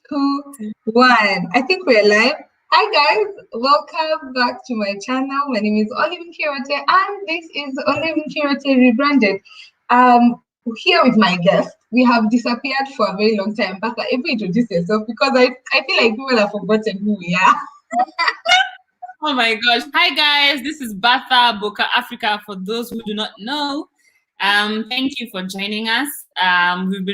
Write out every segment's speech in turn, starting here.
2, 1. I think we're live. Hi guys, welcome back to my channel. My name is Olive Kirote and this is Olive Kirote rebranded. Here with my guest. We have disappeared for a very long time. But if you introduce yourself, because I feel like people have forgotten who we are. Oh my gosh. Hi guys, this is Boca, Africa, for those who do not know. Thank you for joining us.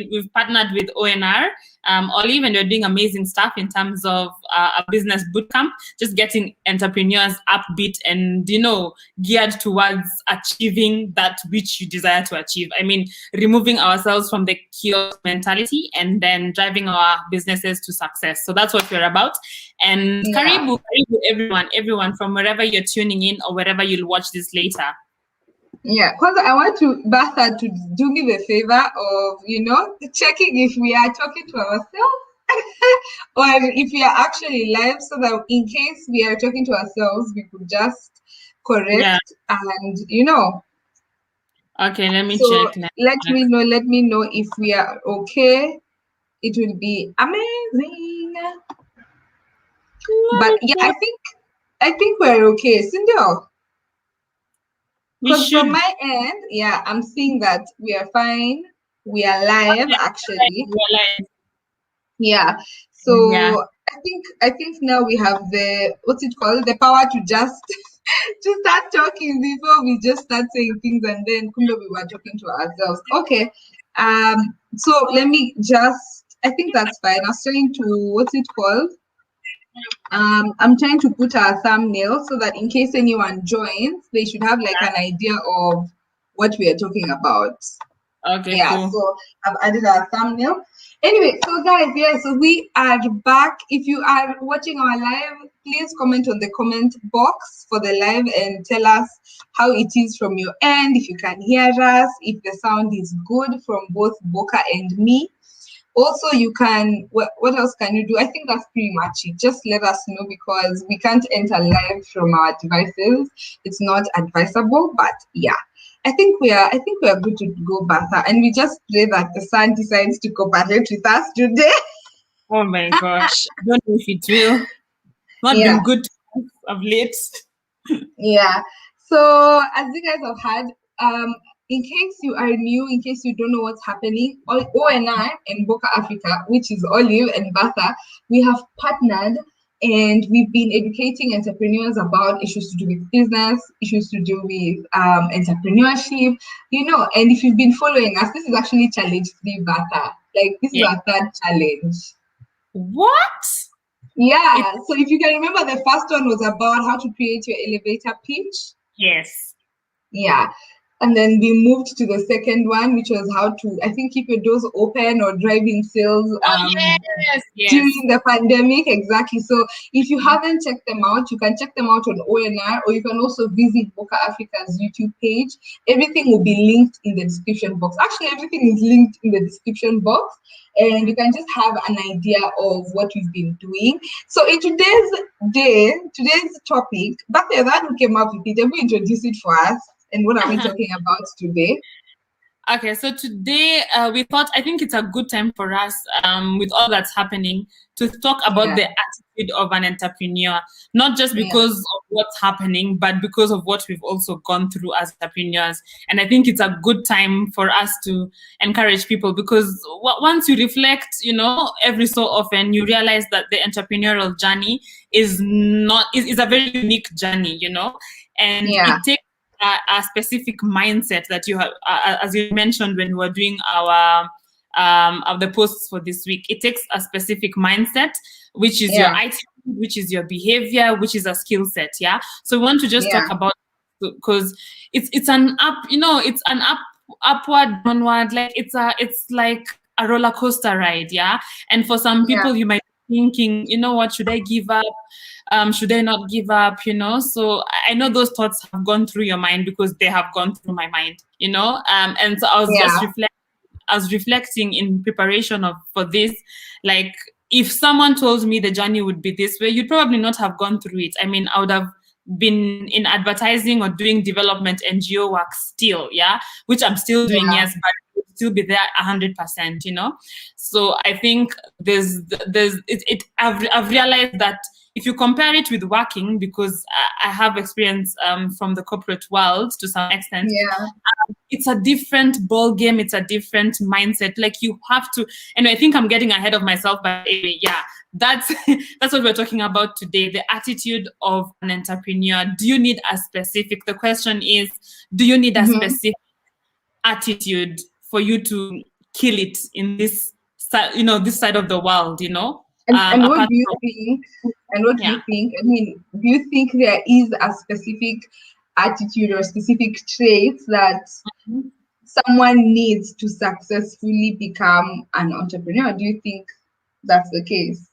We've partnered with ONR, Olive, and we're doing amazing stuff in terms of a business bootcamp, just getting entrepreneurs upbeat and, geared towards achieving that which you desire to achieve. I mean, removing ourselves from the kiosk mentality and then driving our businesses to success. So that's what we're about. And karibu everyone from wherever you're tuning in or wherever you'll watch this later. Yeah, because I want Bertha to do me the favor of, checking if we are talking to ourselves or if we are actually live, so that in case we are talking to ourselves, we could just correct and, Okay, let me check now. Let me know if we are okay. It will be amazing. But yeah, I think we're okay. Cindy. Because from my end, I'm seeing that we are fine. We are live, actually. Yeah. So I think now we have the the power to just to start talking before we just start saying things and then we were talking to ourselves. Okay. So let me I think that's fine. I was trying to I'm trying to put our thumbnail so that in case anyone joins, they should have like an idea of what we are talking about. Okay, cool. So I've added our thumbnail. Anyway, so guys, so we are back. If you are watching our live, please comment on the comment box for the live and tell us how it is from your end, if you can hear us, if the sound is good from both Boca and me. Also, you can, what else can you do? I think that's pretty much it. Just let us know, because we can't enter live from our devices. It's not advisable, but yeah. I think we are good to go, Bertha. And we just pray that the sun decides to cooperate with us today. Oh my gosh. I don't know if it will. Not been good of late. Yeah. So as you guys have heard, in case you are new, in case you don't know what's happening, ONR and Boca Africa, which is Olive and Bertha, we have partnered and we've been educating entrepreneurs about issues to do with business, issues to do with entrepreneurship, and if you've been following us, this is actually challenge 3, Bertha. Like, this is our 3rd challenge. What? Yeah, so if you can remember, the first one was about how to create your elevator pitch. Yes. Yeah. And then we moved to the second one, which was how to, I think, keep your doors open or drive in sales during the pandemic. Exactly. So if you haven't checked them out, you can check them out on ONR, or you can also visit Boca Africa's YouTube page. Everything will be linked in the description box. Actually, everything is linked in the description box, and you can just have an idea of what we've been doing. So in today's topic, back there, that who came up with it, let me introduce it for us. And what are we talking about today? Okay, so today I think it's a good time for us, with all that's happening, to talk about the attitude of an entrepreneur, not just because of what's happening, but because of what we've also gone through as entrepreneurs. And I think it's a good time for us to encourage people, because once you reflect, every so often, you realize that the entrepreneurial journey is a very unique journey, and it takes a specific mindset that you have, as you mentioned when we were doing our the posts for this week. It takes a specific mindset, which is your attitude, which is your behavior, which is a skill set. Yeah. So we want to just talk about, because it's an upward, downward, like it's like a roller coaster ride. Yeah. And for some people, you might be thinking, what, should I give up? Should I not give up? So I know those thoughts have gone through your mind, because they have gone through my mind, and so I was reflecting in preparation for this, like, if someone told me the journey would be this way, you'd probably not have gone through it. I mean, I would have been in advertising or doing development NGO work still, which I'm still doing, yes, but still be there 100%, you know. So I think I've realized that if you compare it with working, because I have experience from the corporate world to some extent, it's a different ball game. It's a different mindset. Like you have to, and I think I'm getting ahead of myself, but anyway, yeah, that's what we're talking about today, the attitude of an entrepreneur. Do you need a specific, the question is, do you need a specific attitude for you to kill it in this side, you know, this side of the world, you know? And what do you think? And what do you think? I mean, do you think there is a specific attitude or specific traits that someone needs to successfully become an entrepreneur? Do you think that's the case?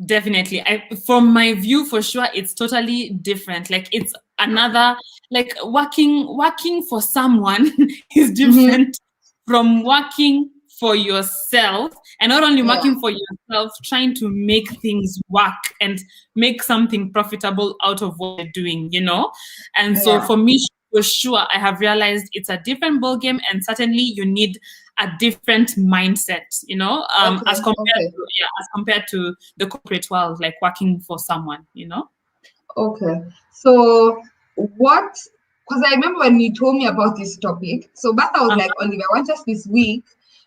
Definitely. From my view, for sure, it's totally different. Like it's another, like working for someone is different from working for yourself, and not only working for yourself, trying to make things work and make something profitable out of what you're doing, you know? And so for me, for sure, I have realized it's a different ballgame, and certainly you need a different mindset, you know, as compared to the corporate world, like working for someone, you know. Okay, so what? Because I remember when you told me about this topic, so Bata was like, Oliver, I want us this week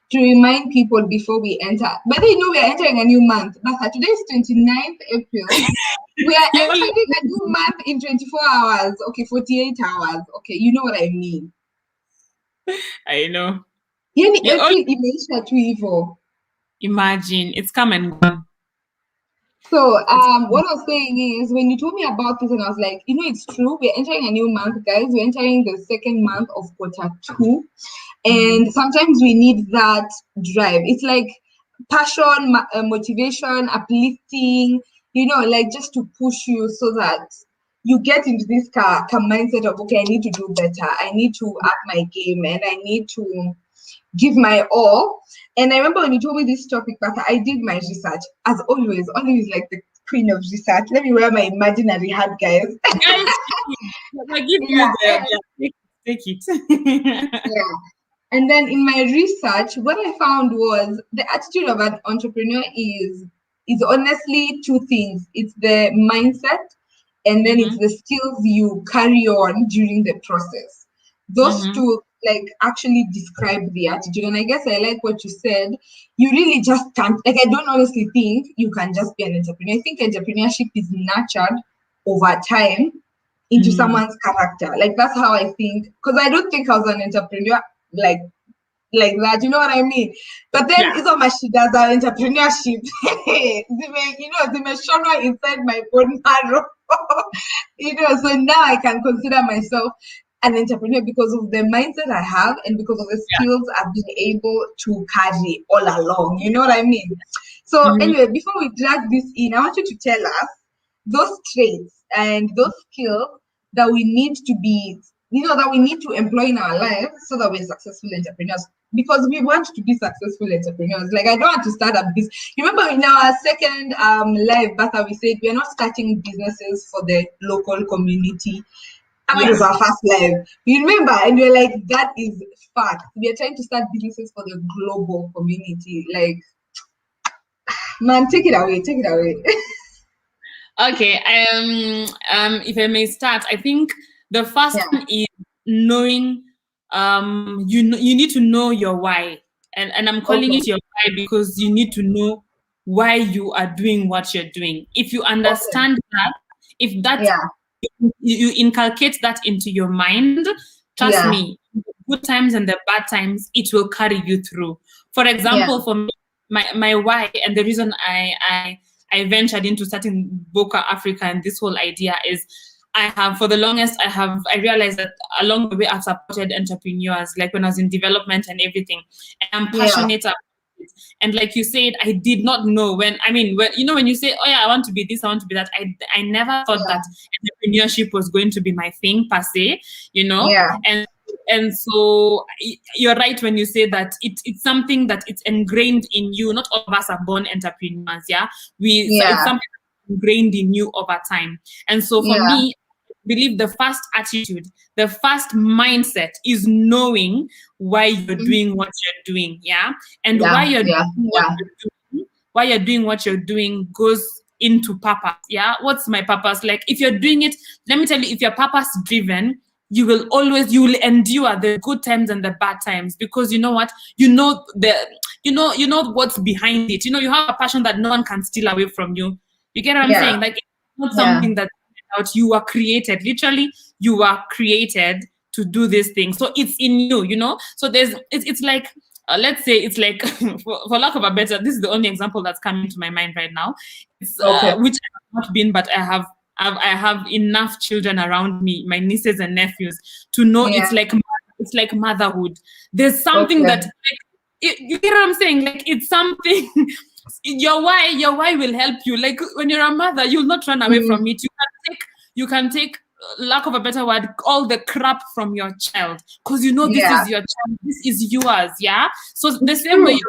to remind people before we enter. But you know, we are entering a new month. Bata, today is 29th April. We are entering a new month in 24 hours. Okay, 48 hours. Okay, you know what I mean. I know. Imagine, it's come and gone. So what I was saying is, when you told me about this, and I was like, you know, it's true. We're entering a new month, guys. We're entering the second month of Q2. And sometimes we need that drive. It's like passion, motivation, uplifting, you know, like just to push you so that you get into this mindset of, okay, I need to do better. I need to up my game, and I need to give my all. And I remember when you told me this topic, but I did my research, as always like the queen of research. Let me wear my imaginary hat, guys. Take it. And then in my research, what I found was the attitude of an entrepreneur is honestly two things. It's the mindset, and then it's the skills you carry on during the process. Those two like actually describe the attitude. And I guess I like what you said. You really just can't, like, I don't honestly think you can just be an entrepreneur. I think entrepreneurship is nurtured over time into someone's character. Like, that's how I think, because I don't think I was an entrepreneur like that, you know what I mean? But then it's all my shit does our entrepreneurship. You know, the inside my bone marrow. You know, so now I can consider myself an entrepreneur because of the mindset I have and because of the skills I've been able to carry all along. You know what I mean? So anyway, before we drag this in, I want you to tell us those traits and those skills that we need to be, you know, that we need to employ in our lives so that we're successful entrepreneurs. Because we want to be successful entrepreneurs. Like, I don't want to start a business. You remember in our second live, Bata, we said we're not starting businesses for the local community. I mean, it was our first live. You remember? And we're like, that is fact. We are trying to start businesses for the global community. Like, man, take it away. Take it away. Okay. If I may start, I think the first one is knowing. You need to know your why, and I'm calling it your why because you need to know why you are doing what you're doing. If you understand that, if that you inculcate that into your mind, trust me, the good times and the bad times, it will carry you through. For example, for me, my why and the reason I ventured into starting Boca Africa and this whole idea is for the longest, I realized that along the way I've supported entrepreneurs, like when I was in development and everything. And I'm passionate about it. And like you said, I did not know when you say, oh yeah, I want to be this, I want to be that. I never thought that entrepreneurship was going to be my thing per se, you know? And so you're right when you say that it's something that it's ingrained in you. Not all of us are born entrepreneurs, So it's something that's ingrained in you over time. And so for me, believe the first attitude, the first mindset is knowing why you're doing what you're doing, and why you're doing what you're doing, why you're doing what you're doing goes into purpose. What's my purpose? Like, if you're doing it, let me tell you, if you're purpose driven, you will endure the good times and the bad times, because you know what, you know what's behind it. You have a passion that no one can steal away from you. You get what I'm saying? Like, it's not something that you are created. Literally, you are created to do this thing. So it's in you, So it's like, let's say it's like, for lack of a better, this is the only example that's coming to my mind right now. It's which I have not been, but I have enough children around me, my nieces and nephews, to know it's like motherhood. There's something that, like, you get what I'm saying? Like, it's something. Your why will help you. Like, when you're a mother, you'll not run away from it. You can take, lack of a better word, all the crap from your child, because this is your child, this is yours. So the same way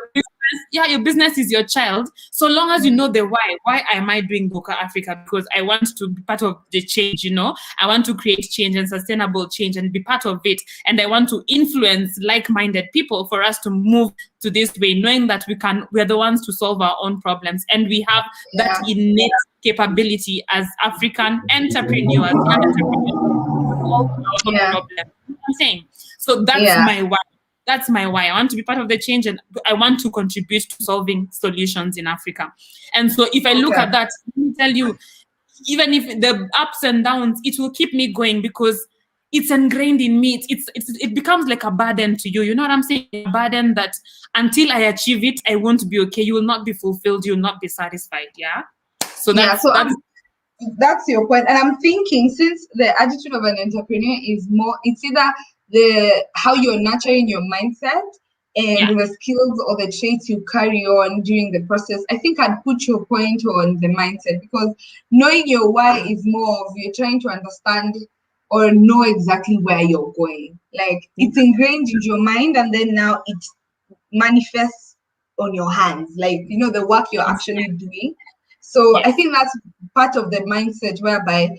your business is your child, so long as you know the why am I doing Boca Africa? Because I want to be part of the change. I want to create change and sustainable change and be part of it, and I want to influence like-minded people for us to move to this way, knowing that we're the ones to solve our own problems, and we have that innate capability as African entrepreneurs to solve our own problems. You know what I'm saying? So that's my why. That's my why. I want to be part of the change, and I want to contribute to solving solutions in Africa. And so if I look at that, let me tell you, even if the ups and downs, it will keep me going, because it's ingrained in me. It becomes like a burden to you. You know what I'm saying? A burden that until I achieve it, I won't be okay. You will not be fulfilled. You will not be satisfied. So that's your point. And I'm thinking, since the attitude of an entrepreneur is more, it's either how you're nurturing your mindset and the skills or the traits you carry on during the process. I think I'd put your point on the mindset, because knowing your why is more of you're trying to understand or know exactly where you're going. Like, it's ingrained in your mind, and then now it manifests on your hands, like, the work you're actually doing. So I think that's part of the mindset whereby,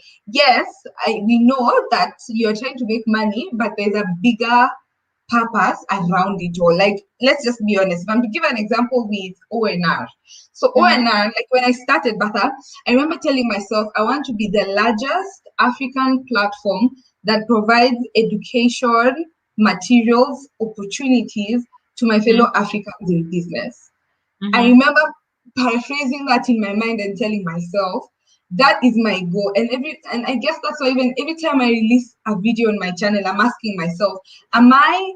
we know that you're trying to make money, but there's a bigger purpose around it all. Like, let's just be honest. I'm going to give an example with ONR. So ONR, like, when I started Boca, I remember telling myself, I want to be the largest African platform that provides education, materials, opportunities to my fellow Africans in business. I remember paraphrasing that in my mind and telling myself, that is my goal. And I guess that's why even every time I release a video on my channel, I'm asking myself, am I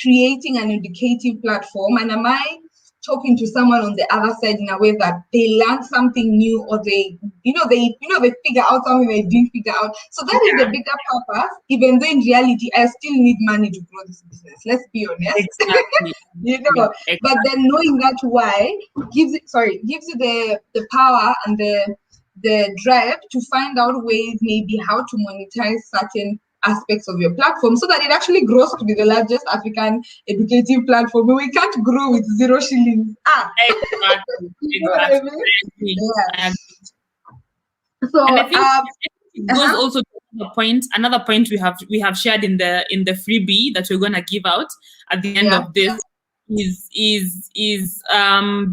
creating an educative platform, and am I talking to someone on the other side in a way that they learn something new, or they figure out something they didn't figure out. So that is the bigger purpose, even though in reality I still need money to grow this business. Let's be honest. Exactly. Exactly. But then knowing that why gives you the power and the drive to find out ways, maybe how to monetize certain aspects of your platform, so that it actually grows to be the largest African educative platform. But we can't grow with 0 shillings. Exactly. You know what I mean? So, and I think it goes also to another point we have shared in the freebie that we're gonna give out at the end of this is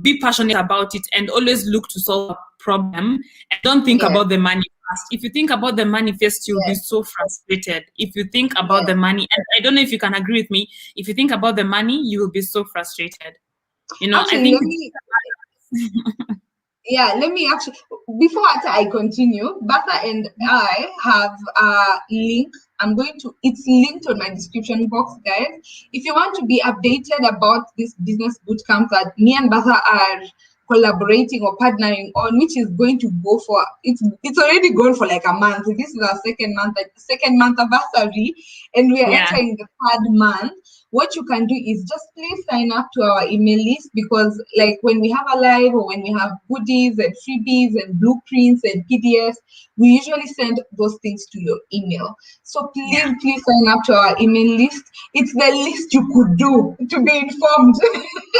be passionate about it, and always look to solve a problem, and don't think about the money first. If you think about the money first, you'll be so frustrated. If you think about the money, and I don't know if you can agree with me, if you think about the money, you will be so frustrated. Actually, let me actually, before I continue, Boca and I have a link. It's linked on my description box, guys. If you want to be updated about this business bootcamp that me and Boca are collaborating or partnering on, which is going to go for, it's already gone for like a month. This is our second month anniversary, and we are entering the 3rd month. what you can do is just please sign up to our email list, because like when we have a live or when we have goodies and freebies and blueprints and PDFs, we usually send those things to your email. So please sign up to our email list. It's the least you could do to be informed.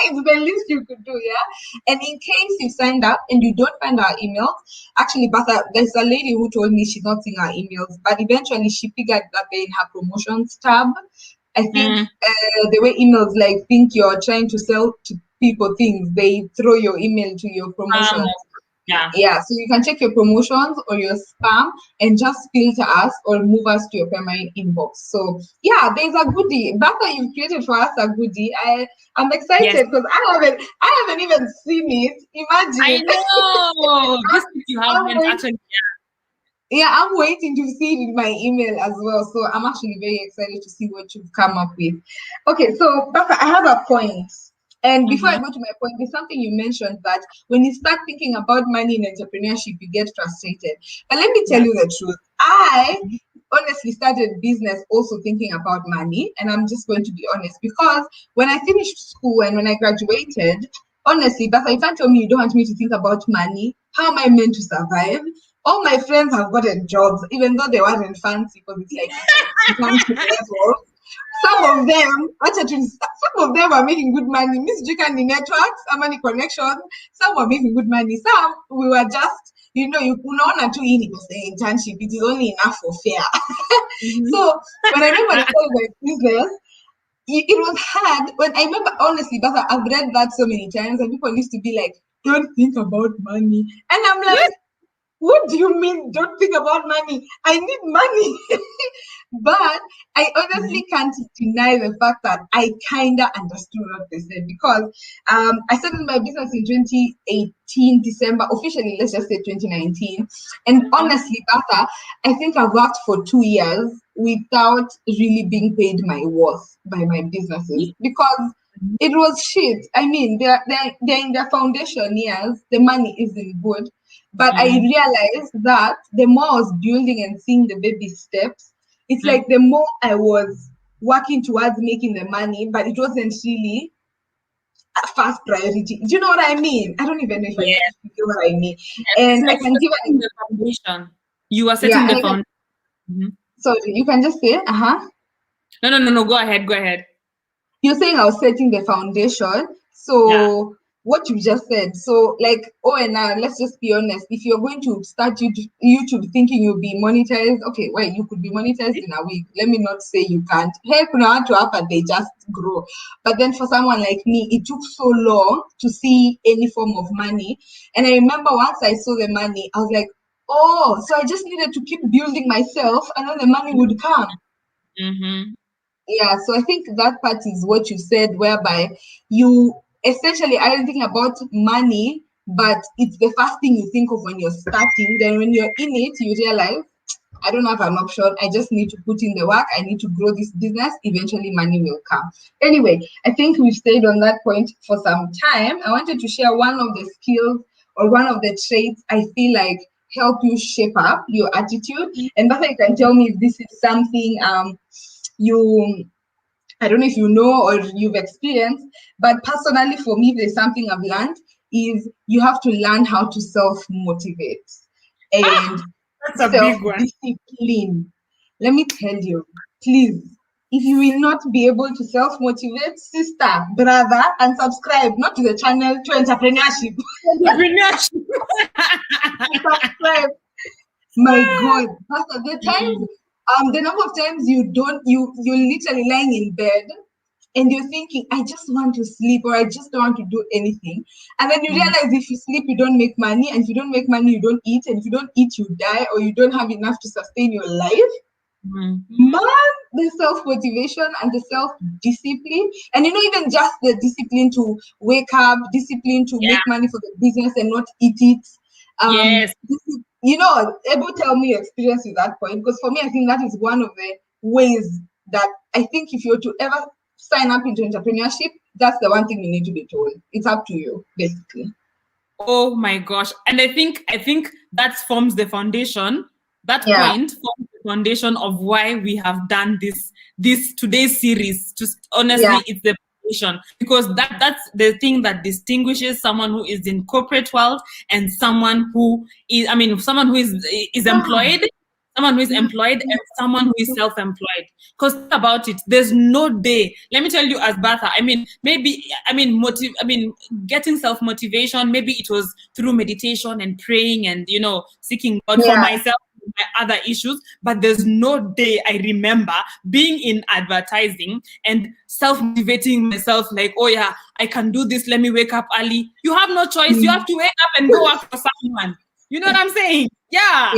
It's the least you could do, yeah? And in case you signed up and you don't find our emails, actually, but there's a lady who told me she's not seeing our emails, but eventually she figured that they're in her promotions tab. I think the way emails like think you're trying to sell to people things, they throw your email to your promotions. Yeah, so you can check your promotions or your spam and just filter us or move us to your primary inbox. So yeah, there's a goodie. Boca, you've created for us a goodie. I'm excited because I haven't even seen it. Imagine. I know. This you haven't actually. Yeah, I'm waiting to see it in my email as well. So I'm actually very excited to see what you've come up with. Okay, so Boca, I have a point. And before I go to my point, there's something you mentioned that when you start thinking about money in entrepreneurship, you get frustrated. But let me tell you the truth. I honestly started business also thinking about money. And I'm just going to be honest, because when I finished school and when I graduated, honestly, Boca, you can't tell me you don't want me to think about money. How am I meant to survive? All my friends have gotten jobs, even though they weren't fancy, because it's like internship level. Some of them are making good money. Miss Jikani networks, money connections. Some were making good money. Some we were just, you unaona tu hii ni internship. It is only enough for fare. So when I remember I started my business, it was hard. When I remember, honestly, but I've read that so many times, and people used to be like, "Don't think about money," and I'm like, what do you mean don't think about money? I need money. But I honestly can't deny the fact that I kind of understood what they said, because I started my business in 2018, December, officially, let's just say 2019. And honestly, Bata, I think I worked for 2 years without really being paid my worth by my businesses, because it was shit. I mean, they're in their foundation years, the money isn't good. But I realized that the more I was building and seeing the baby steps, it's like the more I was working towards making the money, but it wasn't really a first priority. Do you know what I mean? I don't even know if I know what I mean. And I can give the foundation. You are setting the foundation. Sorry, you can just say, No. Go ahead. You're saying I was setting the foundation. So what you just said. So like, let's just be honest. If you're going to start YouTube thinking you'll be monetized, okay, well, you could be monetized in a week. Let me not say you can't. Hey, to happen, they just grow. But then for someone like me, it took so long to see any form of money. And I remember once I saw the money, I was like, oh, so I just needed to keep building myself and then the money would come. Yeah, so I think that part is what you said, whereby you essentially aren't thinking about money, but it's the first thing you think of when you're starting. Then when you're in it, you realize, I don't have an option. I just need to put in the work. I need to grow this business. Eventually, money will come. Anyway, I think we've stayed on that point for some time. I wanted to share one of the skills or one of the traits I feel like help you shape up your attitude. And Basa, you can tell me if this is something I don't know if you know or you've experienced, but personally for me, there's something I've learned is you have to learn how to self-motivate and self-discipline. Let me tell you, please, if you will not be able to self-motivate, sister, brother, and subscribe, not to the channel, to Entrepreneurship. Subscribe. My God, Pastor, the number of times you're literally lying in bed and you're thinking, I just want to sleep or I just don't want to do anything. And then you realize if you sleep, you don't make money. And if you don't make money, you don't eat. And if you don't eat, you die, or you don't have enough to sustain your life. Man, the self-motivation and the self-discipline. And even just the discipline to wake up, discipline to make money for the business and not eat it. Able tell me your experience with that point, because for me, I think that is one of the ways that I think if you're to ever sign up into entrepreneurship, that's the one thing you need to be told. It's up to you, basically. Oh my gosh. And I think that forms the foundation. That point forms the foundation of why we have done this today's series. Just honestly, it's the foundation, because that's the thing that distinguishes someone who is in corporate world and someone who is, someone who is employed. Someone who is employed and someone who is self-employed. Because think about it, there's no day. Let me tell you, as Batha, getting self-motivation, maybe it was through meditation and praying and, seeking God for myself, my other issues. But there's no day I remember being in advertising and self-motivating myself like, oh yeah, I can do this. Let me wake up early. You have no choice. You have to wake up and go work for someone. You know what I'm saying? Yeah.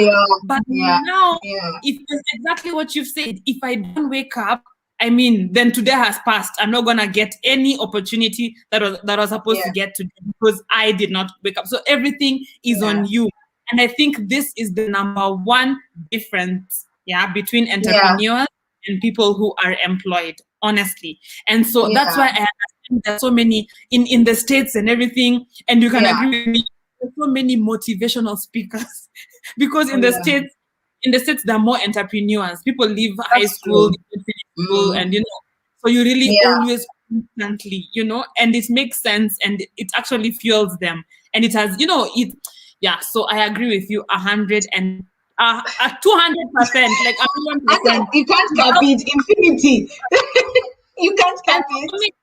But now, if it's exactly what you've said, if I don't wake up, then today has passed. I'm not gonna get any opportunity that I was supposed to get today because I did not wake up. So everything is on you. And I think this is the number one difference, between entrepreneurs and people who are employed, honestly. And so that's why I understand there's so many in the States and everything, and you can agree with me. There's so many motivational speakers because in the States there are more entrepreneurs. People leave high school, and so you really always constantly, and it makes sense and it actually fuels them, and it has, so I agree with you 100 and 200%, like 100%. You can't cap it, infinity. You can't cap it.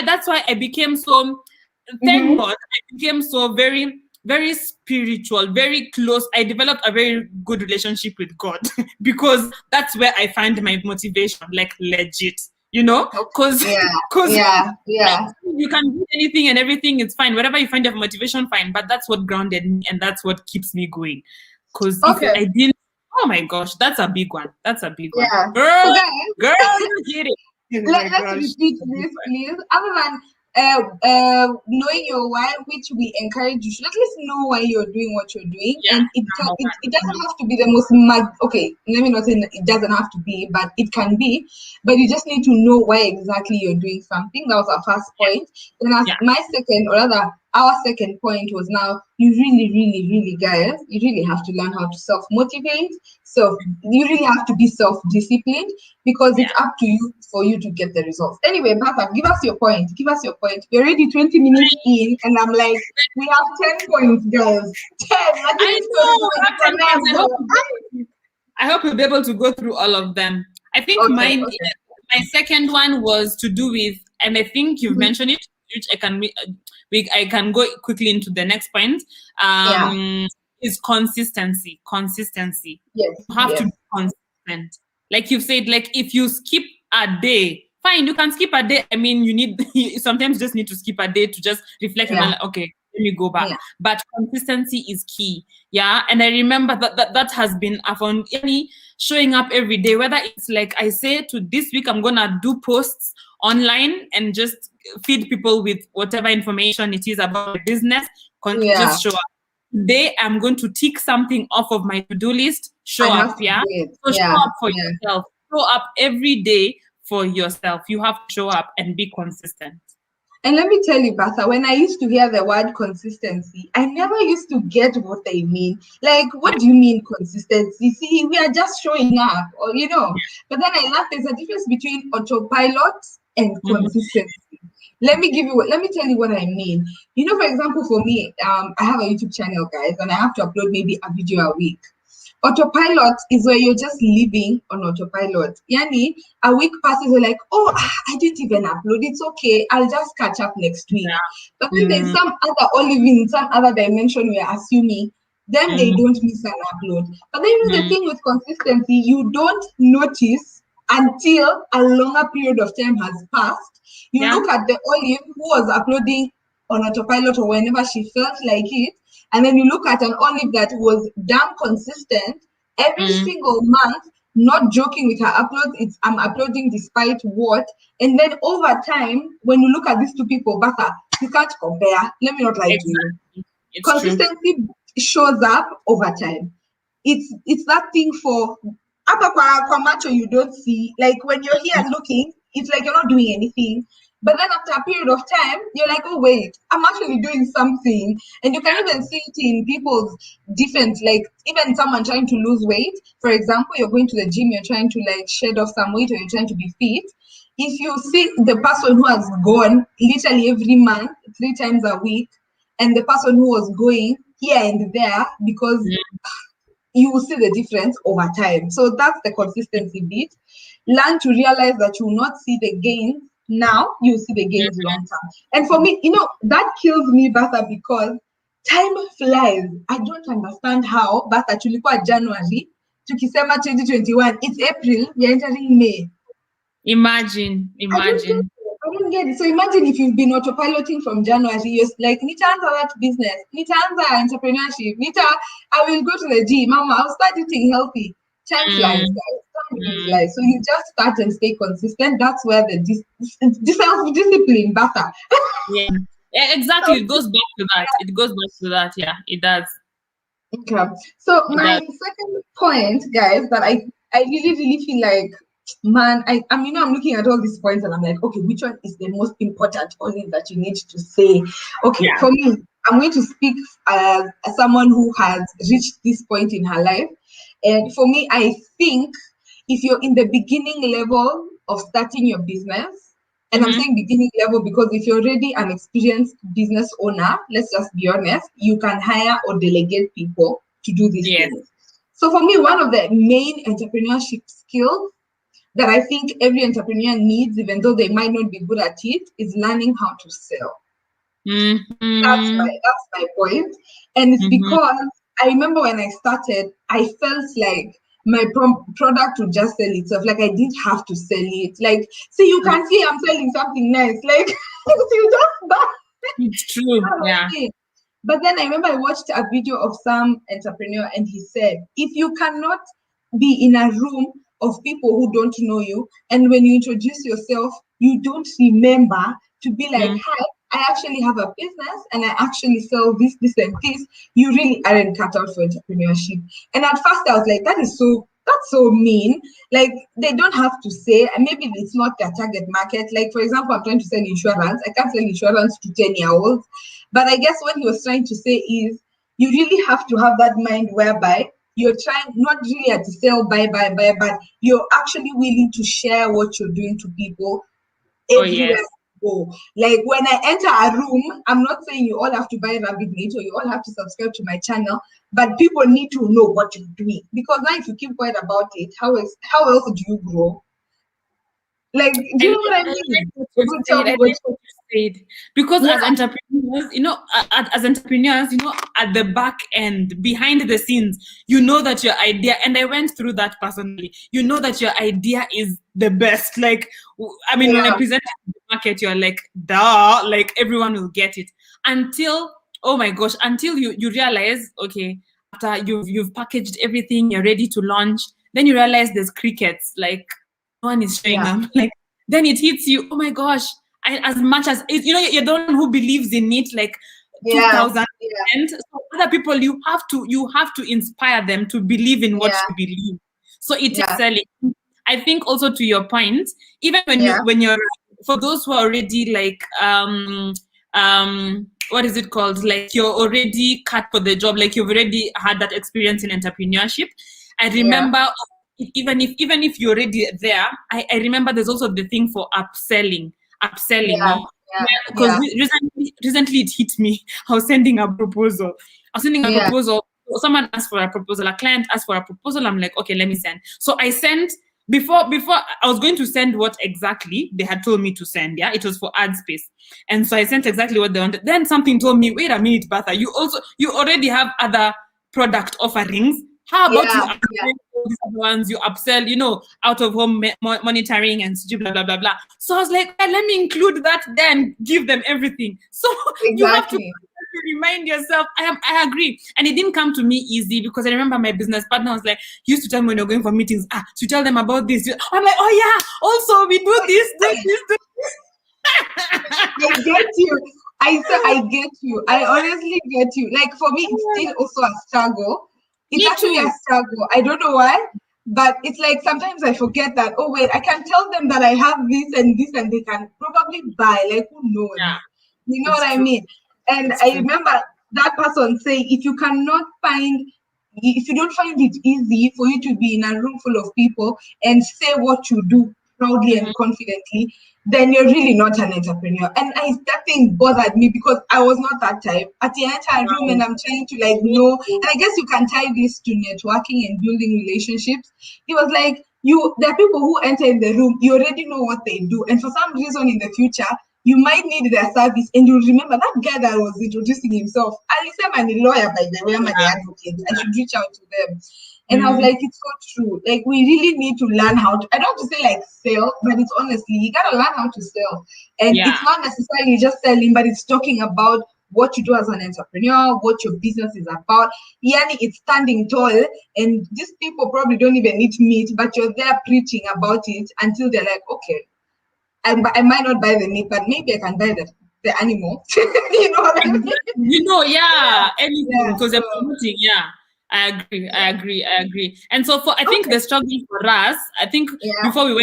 That's why I became so. Thank God, I became so very, very spiritual, very close. I developed a very good relationship with God because that's where I find my motivation, like legit, because you can do anything and everything, it's fine. Whatever you find your motivation, fine. But that's what grounded me and that's what keeps me going. Because if I didn't, oh my gosh, that's a big one. That's a big one. Girl, you get it. Let's repeat this, please. Other than knowing your why, which we encourage you should at least know why you're doing what you're doing, and it doesn't have to be the most let me not say it doesn't have to be, but it can be, but you just need to know why exactly you're doing something. That was our first point. Then my second, or rather our second point, was now you really guys, you really have to learn how to self-motivate. So you really have to be self-disciplined because it's up to you for you to get the results. Anyway, Martha, give us your point. We're already 20 minutes in, and I'm like, we have 10 points, girls. 10. I hope you'll be able to go through all of them. I think my second one was to do with, and I think you've mentioned it, which I can go quickly into the next point. Is consistency. Yes. You have to be consistent. Like you've said, like if you skip a day, fine, you can skip a day. You sometimes just need to skip a day to just reflect and okay, let me go back. But consistency is key. And I remember that has been showing up every day, whether it's like I say to this week, I'm gonna do posts online and just feed people with whatever information it is about the business. Just show up. Today I'm going to tick something off of my to-do list. Show up, So show up for yourself. Show up every day for yourself. You have to show up and be consistent. And let me tell you, Batha, when I used to hear the word consistency, I never used to get what they mean. Like, what do you mean consistency? See, we are just showing up, or But then I learned there's a difference between autopilot and consistency. Let me tell you what I mean. For example, for me, I have a YouTube channel, guys, and I have to upload maybe a video a week. Autopilot is where you're just living on autopilot. Yani, a week passes, you're like, oh, I didn't even upload. It's okay. I'll just catch up next week. But then there's some other, or living in some other dimension we're assuming, then they don't miss an upload. But then the thing with consistency, you don't notice until a longer period of time has passed. You look at the Olive who was uploading on autopilot or whenever she felt like it, and then you look at an Olive that was damn consistent every single month, not joking with her uploads. I'm uploading despite what. And then over time, when you look at these two people, Batha, you can't compare. Let me not lie to you. Consistency shows up over time. It's that thing for Macho you don't see. Like when you're here looking, it's like you're not doing anything. But then after a period of time, you're like, oh wait, I'm actually doing something. And you can even see it in people's different, like even someone trying to lose weight. For example, you're going to the gym, you're trying to like shed off some weight, or you're trying to be fit. If you see the person who has gone literally every month, 3 times a week, and the person who was going here and there, because you will see the difference over time. So that's the consistency bit. Learn to realize that you will not see the gains now, you will see the gains long term. And for me, that kills me, Bertha, because time flies. I don't understand how, Bertha, tulikuwa January, tukisema 2021, it's April, we're entering May. Imagine. I don't get it. So imagine if you've been autopiloting from January, you're like, nitaanza that business, nitaanza entrepreneurship, I will go to the gym, mama, I'll start eating healthy. Time flies, guys. Time really flies. So you just start and stay consistent. That's where the self-discipline, Bertha. Yeah, exactly. It goes back to that. Yeah, it does. Okay. So my second point, guys, that I really, really feel like, man, I'm looking at all these points and I'm like, okay, which one is the most important only that you need to say? Okay, for me, I'm going to speak as someone who has reached this point in her life. And for me, I think if you're in the beginning level of starting your business, and I'm saying beginning level because if you're already an experienced business owner, let's just be honest, you can hire or delegate people to do these things. So for me, one of the main entrepreneurship skills that I think every entrepreneur needs, even though they might not be good at it, is learning how to sell. That's my point. And it's because I remember when I started, I felt like my product would just sell itself. Like I didn't have to sell it. Like, see, you can see I'm selling something nice. Like, you just buy. It's true. Yeah. But then I remember I watched a video of some entrepreneur and he said, if you cannot be in a room of people who don't know you, and when you introduce yourself, you don't remember to be like, hi, I actually have a business and I actually sell this, this, and this, you really aren't cut out for entrepreneurship. And at first I was like, that's so mean. Like they don't have to say, and maybe it's not their target market. Like for example, I'm trying to sell insurance. I can't sell insurance to 10-year-olds. But I guess what he was trying to say is you really have to have that mind whereby you're trying not really to sell, buy, but you're actually willing to share what you're doing to people everywhere you go. Like when I enter a room, I'm not saying you all have to buy Rabbit Meat or you all have to subscribe to my channel, but people need to know what you're doing. Because now if you keep quiet about it, how else do you grow? Like, do you know what I mean? Because as entrepreneurs, at the back end, behind the scenes, you know that your idea, and I went through that personally, you know that your idea is the best. Like, I mean, when I present it to the market, you're like, duh, like everyone will get it. Until, oh my gosh, until you realize, okay, after you've packaged everything, you're ready to launch, then you realize there's crickets, like, one is showing up, like then it hits you. Oh my gosh! As much as you're the one who believes in it, like 2,000%. So other people, you have to inspire them to believe in what you believe. So it is selling. I think also to your point, even when you're for those who are already like what is it called? Like you're already cut for the job, like you've already had that experience in entrepreneurship. I remember. Even if you're already there, I remember there's also the thing for upselling. Because recently it hit me. I was sending a proposal. Someone asked for a proposal. A client asked for a proposal. I'm like, okay, let me send. So I sent before I was going to send what exactly they had told me to send. Yeah, it was for ad space, and so I sent exactly what they wanted. Then something told me, wait a minute, Bertha, you already have other product offerings. How about you upsell these other ones? You upsell, out of home monitoring and blah blah blah blah. So I was like, let me include that. Then give them everything. So you have to remind yourself. I agree, and it didn't come to me easy because I remember my business partner was like, used to tell me when you're going for meetings, to tell them about this. I'm like, oh yeah. Also, we do this. I get you. I get you. I honestly get you. Like for me, it's still also a struggle. It's actually a struggle. I don't know why, But it's like sometimes I forget that, oh wait, I can tell them that I have this and this and they can probably buy, like who knows? Yeah, You know it's what I true. mean? And It's I true. remember that person saying, if you don't find it easy for you to be in a room full of people and say what you do proudly and confidently, then you're really not an entrepreneur. And that thing bothered me because I was not that type. At the entire room and I'm trying to like know, and I guess you can tie this to networking and building relationships. It was like there are people who enter in the room, you already know what they do, and for some reason in the future you might need their service, and you'll remember that guy that was introducing himself. I'm a lawyer, by the way, I'm an advocate. I should reach out to them. And I was like, it's so true. Like, we really need to learn how to, I don't want to say like sell, but it's honestly, you got to learn how to sell. And it's not necessarily just selling, but it's talking about what you do as an entrepreneur, what your business is about. Yani, it's standing tall, and these people probably don't even need meat, but you're there preaching about it until they're like, okay, I might not buy the meat, but maybe I can buy the animal. You know what I mean? You know, anything, because they're so, promoting, I agree. And so I think the struggle for us, I think before we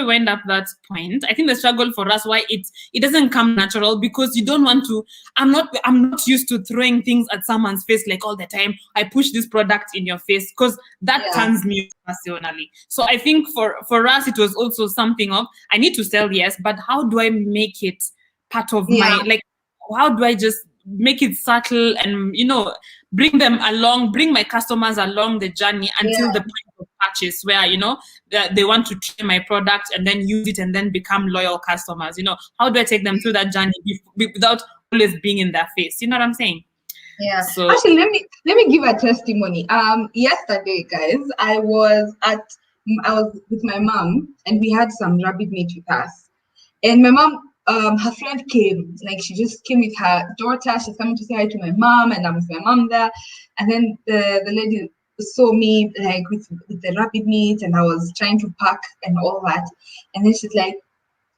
went up that point, I think the struggle for us, why it doesn't come natural, because you don't want to, I'm not used to throwing things at someone's face like all the time. I push this product in your face, because that turns me personally. So I think for us, it was also something of, I need to sell, yes, but how do I make it part of my, like, how do I just make it subtle and, bring my customers along the journey until the point of purchase, where, they want to try my product and then use it and then become loyal customers. How do I take them through that journey without always being in their face? You know what I'm saying? Yeah. So, actually, let me give a testimony. Yesterday, guys, I was with my mom, and we had some rabbit meat with us. And my mom, her friend came, like she just came with her daughter. She's coming to say hi to my mom, and I'm with my mom there. And then the lady saw me like with the rabbit meat, and I was trying to pack and all that. And then she's like,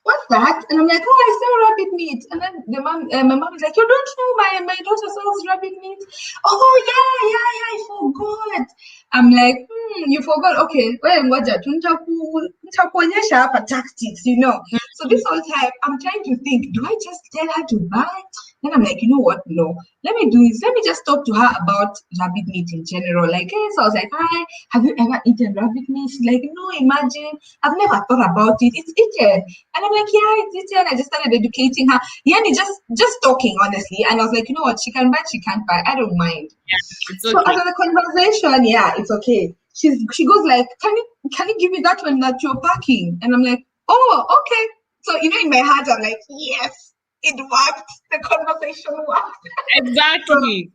"What's that?" And I'm like, "Oh, I sell rabbit meat." And then my mom is like, "You don't know my daughter sells rabbit meat?" "Oh yeah, I forgot." I'm like, "You forgot? Okay, well, nitakuonyesha hapa tactics, So this whole time, I'm trying to think, do I just tell her to buy? Then I'm like, you know what? No. Let me do is let me just talk to her about rabbit meat in general. Like, hey, so I was like, "Hi, have you ever eaten rabbit meat?" She's like, "No, imagine. I've never thought about it. It's eaten." And I'm like, "Yeah, it's eaten." I just started educating her. Yani, just talking, honestly. And I was like, you know what? She can buy, she can't buy. I don't mind. it's okay. So after the conversation, it's okay. She goes like, can you give me that one that you're packing? And I'm like, "Oh, okay." So in my heart, I'm like, yes, it worked. The conversation worked. Exactly.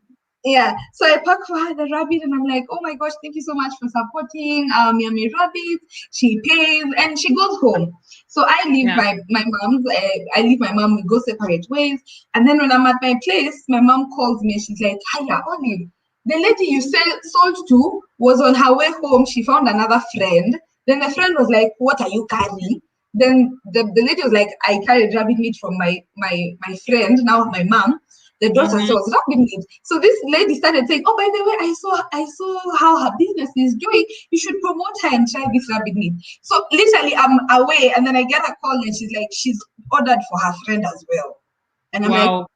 So I pack for her the rabbit, and I'm like, "Oh my gosh, thank you so much for supporting Yummy Rabbit." She pays and she goes home. So I leave my mom's. I leave my mom. We go separate ways. And then when I'm at my place, my mom calls me. She's like, "Hiya, Olive, the lady you sold to was on her way home. She found another friend. Then the friend was like, 'What are you carrying?' Then the lady was like, 'I carried rabbit meat from my friend, now my mom. The daughter sells rabbit meat.' So this lady started saying, 'Oh, by the way, I saw how her business is doing. You should promote her and try this rabbit meat.' So literally, I'm away, and then I get a call, and she's like, she's ordered for her friend as well. And I'm like,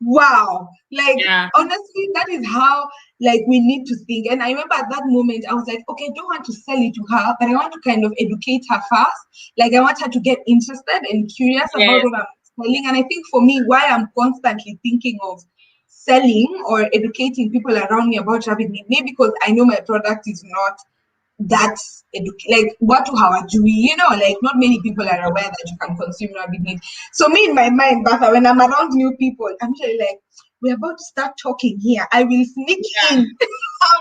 wow, like honestly, that is how we need to think. And I remember at that moment, I was like, okay, I don't want to sell it to her, but I want to kind of educate her first. Like, I want her to get interested and curious about what I'm selling. And I think for me, why I'm constantly thinking of selling or educating people around me about rabbit meat, maybe because I know my product is not that's like what hawajui, like not many people are aware that you can consume rabbit meat. So me in my mind, Bertha, when I'm around new people, I'm usually like, we're about to start talking here. I will sneak in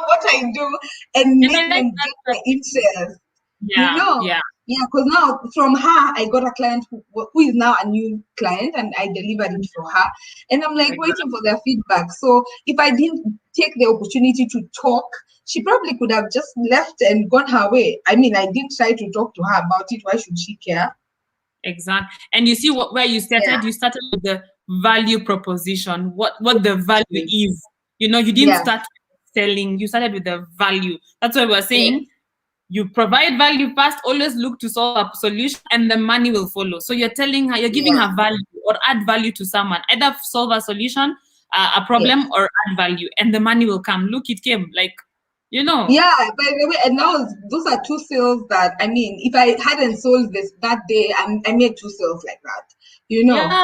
what I do and make them get my interest. Because now from her, I got a client who is now a new client, and I delivered it for her. And I'm like waiting for their feedback. So if I didn't take the opportunity to talk, she probably could have just left and gone her way. I mean, I did try to talk to her about it. Why should she care? Exactly. And you see where you started? You started with the value proposition, what the value is. You didn't start selling, you started with the value. That's why we're saying You provide value first, always look to solve a solution, and the money will follow. So you're telling her, you're giving her value or add value to someone. Either solve a solution, a problem, or add value, and the money will come. Look, it came, like, you know. Yeah, by the way, and now those are two sales that, I mean, if I hadn't sold this that day, I made two sales like that, you know. Yeah.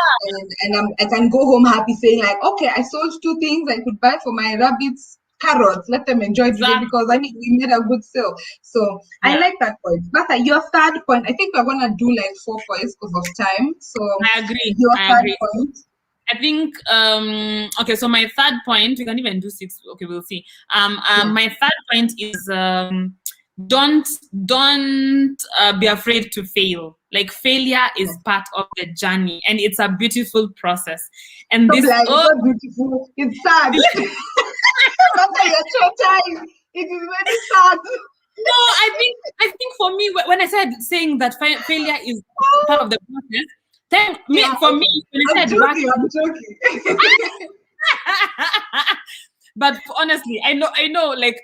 And I can go home happy saying like, okay, I sold two things I could buy for my rabbits carrots, let them enjoy today, because I mean we made a good sale. So I like that point. But your third point, I think we're gonna do like 4 points because of time. So I agree. Your third point. I think okay, so my third point, we can even do 6. Okay, we'll see. My third point is don't be afraid to fail. Like, failure is part of the journey, and it's a beautiful process. And this it's not beautiful, it's sad. It is very sad. No, I think for me, when I said saying that failure is part of the process, then for me, when I said I'm joking. But honestly, I know, like,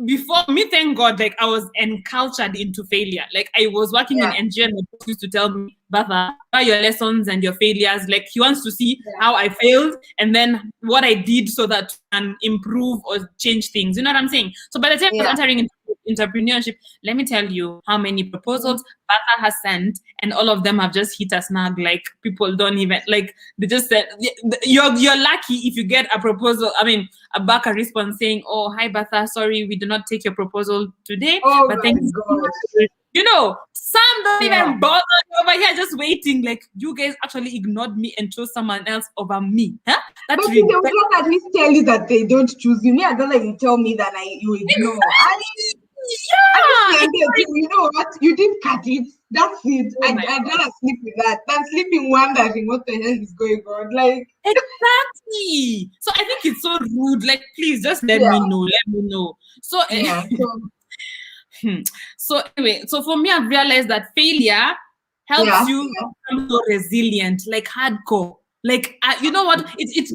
before me, thank God, like, I was encultured into failure. Like, I was working in NGO, and my boss used to tell me, Batha, what are your lessons and your failures? Like, he wants to see how I failed and then what I did so that I can improve or change things. You know what I'm saying? So by the time I was entering into entrepreneurship, let me tell you how many proposals Batha has sent, and all of them have just hit a snag. Like, people don't even, like, they just said, you're lucky if you get a proposal, I mean, a back a response saying, oh, hi Batha, sorry, we do not take your proposal today, but thank you. You know, some don't even bother over here, just waiting. Like, you guys actually ignored me and chose someone else over me. Huh? That's but they will not at least tell you that they don't choose you. Me, I don't like you tell me that you ignore. You know what? You didn't cut it. That's it. I'd rather sleep with that than sleeping wondering what the hell is going on. Like, exactly. So I think it's so rude. Like, please just let me know. Let me know. So so anyway, so for me, I've realized that failure helps you become so resilient, like hardcore. Like, you know what? It's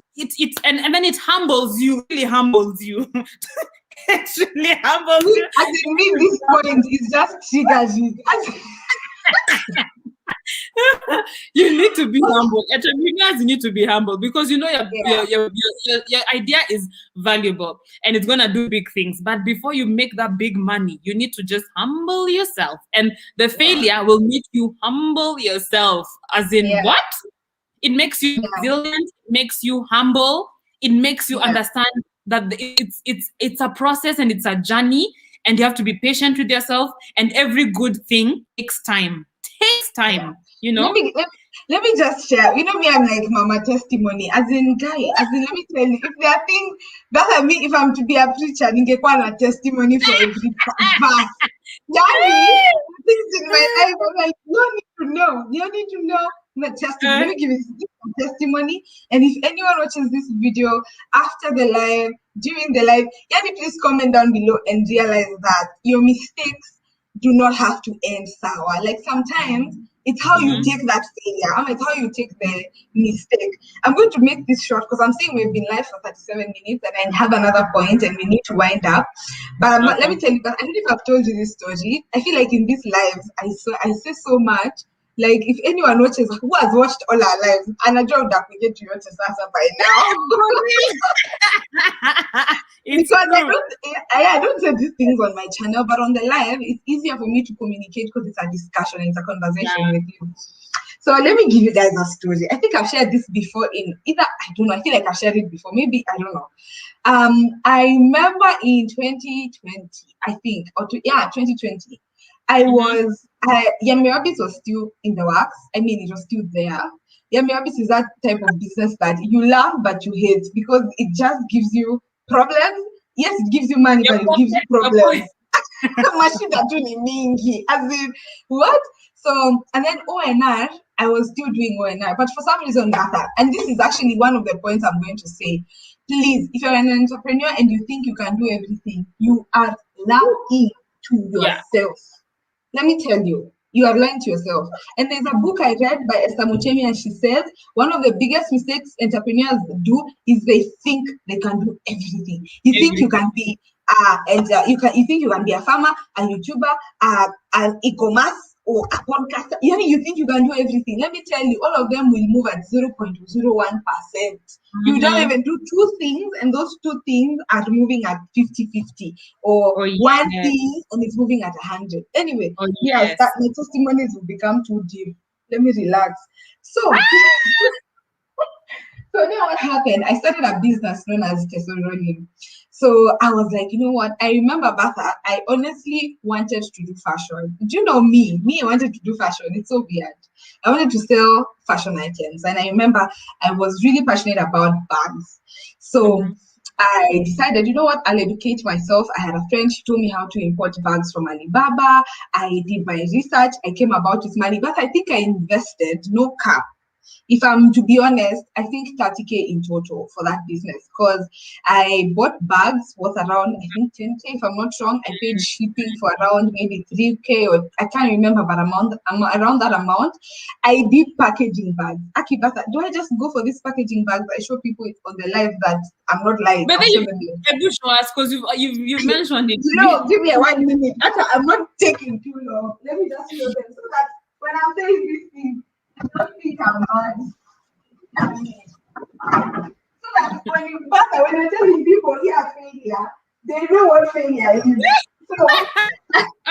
and then it humbles you, really humbles you. It really humbles you. I think this point is just triggers you. You need to be humble. Entrepreneurs need to be humble, because you know your idea is valuable and it's gonna do big things. But before you make that big money, you need to just humble yourself, and the failure will make you humble yourself. As in what? It makes you resilient. It makes you humble. It makes you understand that it's a process and it's a journey, and you have to be patient with yourself. And every good thing takes time. You know. Let me just share. You know me, I'm like mama testimony. As in, let me tell you, if there are things that I mean, if I'm to be a preacher, I get a testimony for every verse. Things in my life, I'm like, you need to know. Let me give you a testimony. And if anyone watches this video after the live, during the live, please comment down below and realize that your mistakes do not have to end sour. Like, sometimes it's how you take that failure. It's how you take the mistake. I'm going to make this short because I'm saying we've been live for 37 minutes and I have another point and we need to wind up. But let me tell you, I don't know if I've told you this story. I feel like in these lives, I say so much. Like, if anyone watches, who has watched all our lives, and I know that we get to watch Sasa by now. Because I don't say these things on my channel, but on the live, it's easier for me to communicate because it's a discussion, it's a conversation with you. So let me give you guys a story. I think I've shared this before I feel like I've shared it before. Maybe, I don't know. I remember in 2020, I think, 2020, I was, Yummy Rabbits was still in the works. I mean, it was still there. Yummy Rabbits is that type of business that you love, but you hate because it just gives you problems. Yes, it gives you money, but it gives you problems. As in, what? So, and then ONR, I was still doing ONR, but for some reason, and this is actually one of the points I'm going to say. Please, if you're an entrepreneur and you think you can do everything, you are lying to yourself. Let me tell you, you are lying to yourself. And there's a book I read by Esther Muchemi, and she says one of the biggest mistakes entrepreneurs do is they think they can do everything. You think you can be And you think you can be a farmer, a YouTuber, an e-commerce, or a podcaster. You think you can do everything. Let me tell you, all of them will move at 0.01%. You don't even do two things, and those two things are moving at 50-50, or one thing and it's moving at 100. Anyway, my testimonies will become too deep. Let me relax. So, so then what happened? I started a business known as Tesoronium. So I was like, you know what? I remember Batha, I honestly wanted to do fashion. Do you know me? I wanted to do fashion. It's so weird. I wanted to sell fashion items. And I remember I was really passionate about bags. So I decided, you know what? I'll educate myself. I had a friend, she told me how to import bags from Alibaba. I did my research. I came about with money, but I think I invested, no cap. If I'm to be honest, I think 30K in total for that business, because I bought bags worth around, I think 10K, if I'm not wrong. I paid shipping for around maybe 3K, or I can't remember, but around that amount. I did packaging bags. Akibata, do I just go for this packaging bags? I show people on the live that I'm not lying. But then you show us, because you've mentioned it. No, give me a 1 minute. I'm not taking too long. Let me just show them so that when I'm saying this thing, I don't think I'm hard. So that when you're telling people here failure, they know what failure is. So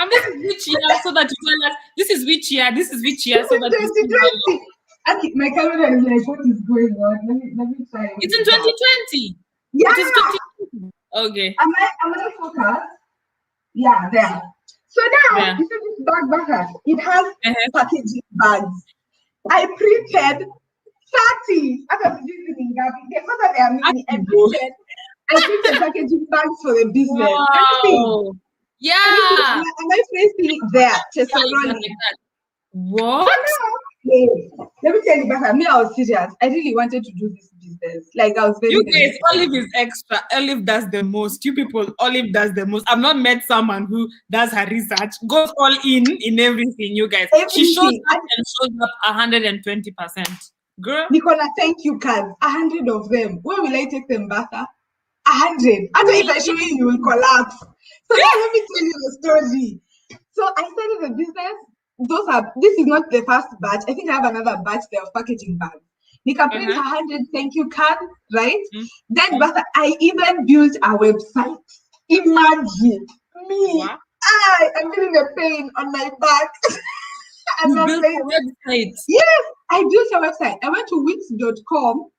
this is which year, so that you tell us this is which year, so that 2020. My calendar is like, what is going on? Let me try. It's in 2020. Yeah. It is 2020. Okay. Am I focused? Yeah, there. So now you see this bag, it has packaging bags. I printed 30. I printed packaging bags for the business. Wow. Yeah. Am I facing there? What? Let me tell you, Boca, I was serious. I really wanted to do this business. Like, I was very. You guys, Olive is extra. Olive does the most. You people, Olive does the most. I've not met someone who does her research, goes all in everything. You guys, she shows up 120%. Girl, Nicola, thank you, cards. 100 of them. Where will I take them, Boca? 100. I don't know if I show you will collapse. So let me tell you the story. So I started the business. This is not the first batch. I think I have another batch there of packaging bags. Nika print 100 thank you card, right? Then but I even built a website. Imagine me. What? I'm feeling the pain on my back. You built a website? Yes, I built a website. I went to wix.com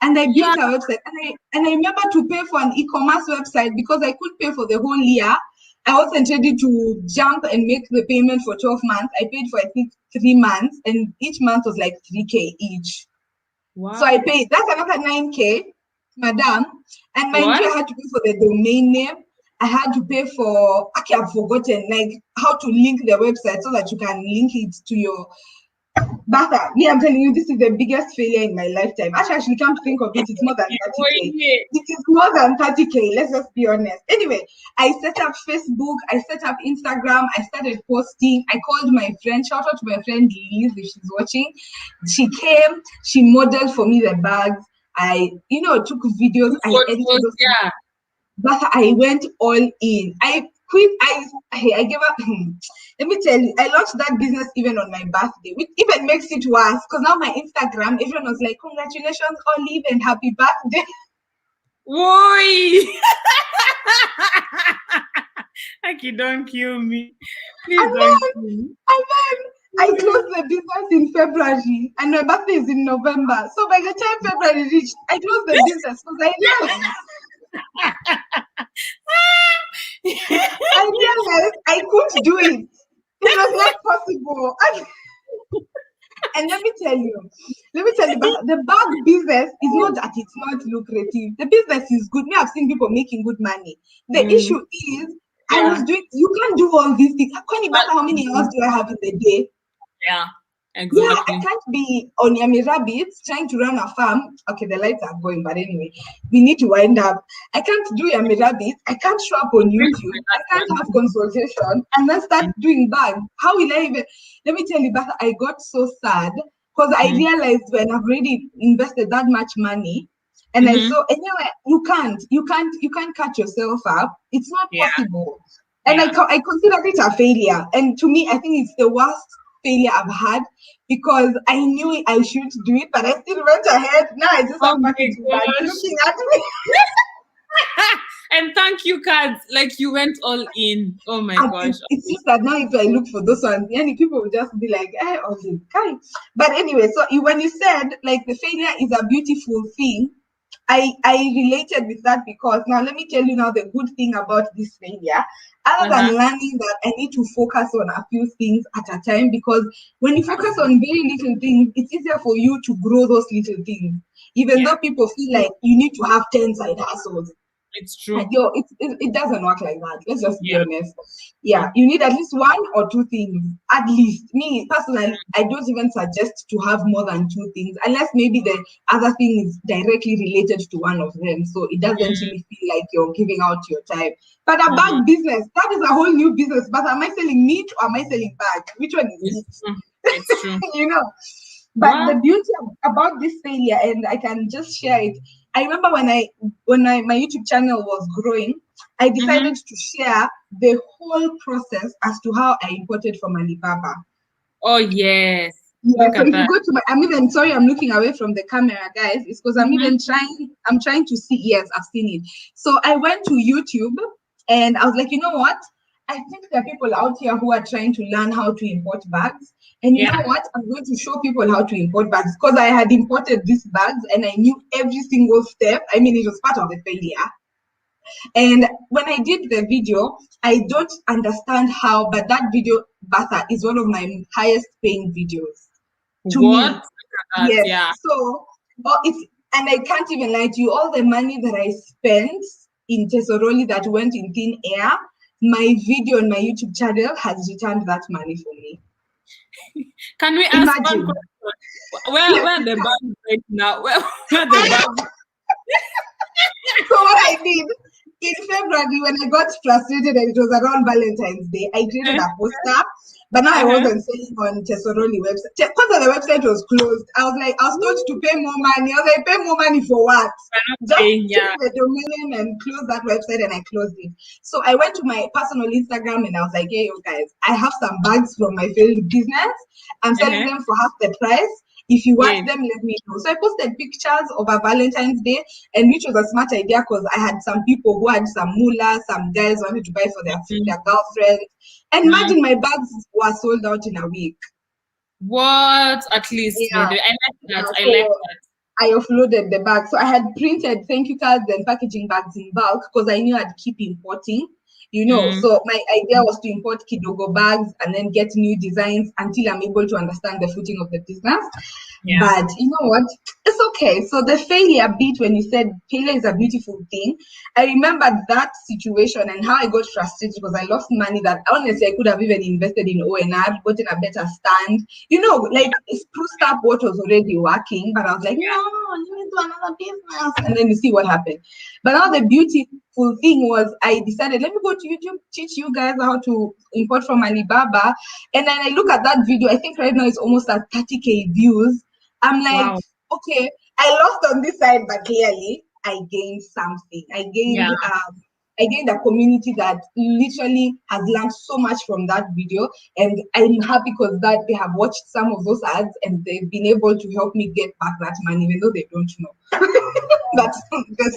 and I built a website. And I remember to pay for an e-commerce website because I couldn't pay for the whole year. I wasn't ready to jump and make the payment for 12 months. I paid for, I think, 3 months, and each month was like 3K each. Wow. So I paid, that's another 9K, madam. And mind you, I had to pay for the domain name. I had to pay for, okay, I've forgotten, like how to link the website so that you can link it to your Batha. Me, I'm telling you, this is the biggest failure in my lifetime. Actually, come to think of it, it's more than 30K. It is more than 30K, let's just be honest. Anyway, I set up Facebook, I set up Instagram, I started posting. I called my friend, shout out to my friend Liz if she's watching. She came, she modeled for me the bags. I, took videos, I edited those. Yeah. But I went all in. I quit. I gave up. Let me tell you, I launched that business even on my birthday, which even makes it worse because now my Instagram, everyone was like, "Congratulations, Olive, and happy birthday." Woi! Aki, don't kill me. Please don't kill me. And then I closed the business in February, and my birthday is in November. So by the time February reached, I closed the business because I realized. I realized I couldn't do it. It was not possible. And let me tell you, the bag business is not that it's not lucrative. The business is good. Me, I've seen people making good money. The issue is, you can't do all these things. How many hours do I have in the day? Yeah. Exactly. Yeah, I can't be on Yummy Rabbits trying to run a farm. Okay, the lights are going, but anyway, we need to wind up. I can't do Yummy Rabbits. I can't show up on YouTube. I can't have consultation and then start doing bags. How will I even? Let me tell you, but I got so sad because I realized when I've already invested that much money, And I saw, anyway, you can't cut yourself up. It's not possible. And I considered it a failure. And to me, I think it's the worst failure I've had, because I knew I should do it, but I still went ahead. Now I just have packaging bags looking at me. And thank you cards, like you went all in. Oh my gosh. It's just that now if I look for those ones, any people will just be like, okay. But anyway, so when you said like the failure is a beautiful thing, I related with that, because now let me tell you now the good thing about this failure, other than learning that I need to focus on a few things at a time, because when you focus on very little things, it's easier for you to grow those little things, even though people feel like you need to have 10 side hustles. It's true. It doesn't work like that. Let's just be honest. Yeah, you need at least 1 or 2 things. At least. Me, personally, I don't even suggest to have more than 2 things, unless maybe the other thing is directly related to one of them. So it doesn't really feel like you're giving out your time. But a bag business, that is a whole new business. But am I selling meat or am I selling bag? Which one is it? It's true. You know. But the beauty about this failure, and I can just share it. I remember when my YouTube channel was growing, I decided to share the whole process as to how I imported from Alibaba. Oh yes. Yeah, so if you go to I'm looking away from the camera, guys. It's because I'm trying to see. Yes, I've seen it. So I went to YouTube and I was like, you know what? I think there are people out here who are trying to learn how to import bags. And you know what? I'm going to show people how to import bags, because I had imported these bags and I knew every single step. I mean, it was part of the failure. And when I did the video, I don't understand how, but that video, Bata, is one of my highest paying videos. To me. Yes. Yeah. So, and I can't even lie to you, all the money that I spent in Tesoroli that went in thin air, my video on my YouTube channel has returned that money for me. Can we ask one question? Where are the bags right now? Where are the bags? So what I did in February, when I got frustrated and it was around Valentine's Day, I created a poster, but now I wasn't selling on Tesoroli website. Because the website was closed, I was told to pay more money. I was like, pay more money for what? Just change the domain and close that website, and I closed it. So I went to my personal Instagram and I was like, hey, you guys, I have some bags from my failed business. I'm selling them for half the price. If you want them, let me know. So I posted pictures of a Valentine's Day, and which was a smart idea because I had some people who had some moolah, some guys wanted to buy for their girlfriend. And imagine my bags were sold out in a week. What? At least. I like that. I like that. I offloaded the bag. So I had printed thank you cards and packaging bags in bulk because I knew I'd keep importing. So my idea was to import Kidogo bags and then get new designs until I'm able to understand the footing of the business. Yeah. But you know what? It's okay. So the failure bit, when you said failure is a beautiful thing, I remembered that situation and how I got frustrated because I lost money that honestly I could have even invested in ONR, gotten a better stand. Spruced up what was already working. But I was like, no, let me do another business. And then you see what happened. But now the beautiful thing was I decided, let me go to YouTube, teach you guys how to import from Alibaba. And then I look at that video, I think right now it's almost at 30K views. I'm like, okay, I lost on this side, but clearly I gained something. I gained a community that literally has learned so much from that video. And I'm happy because that they have watched some of those ads and they've been able to help me get back that money, even though they don't know. That's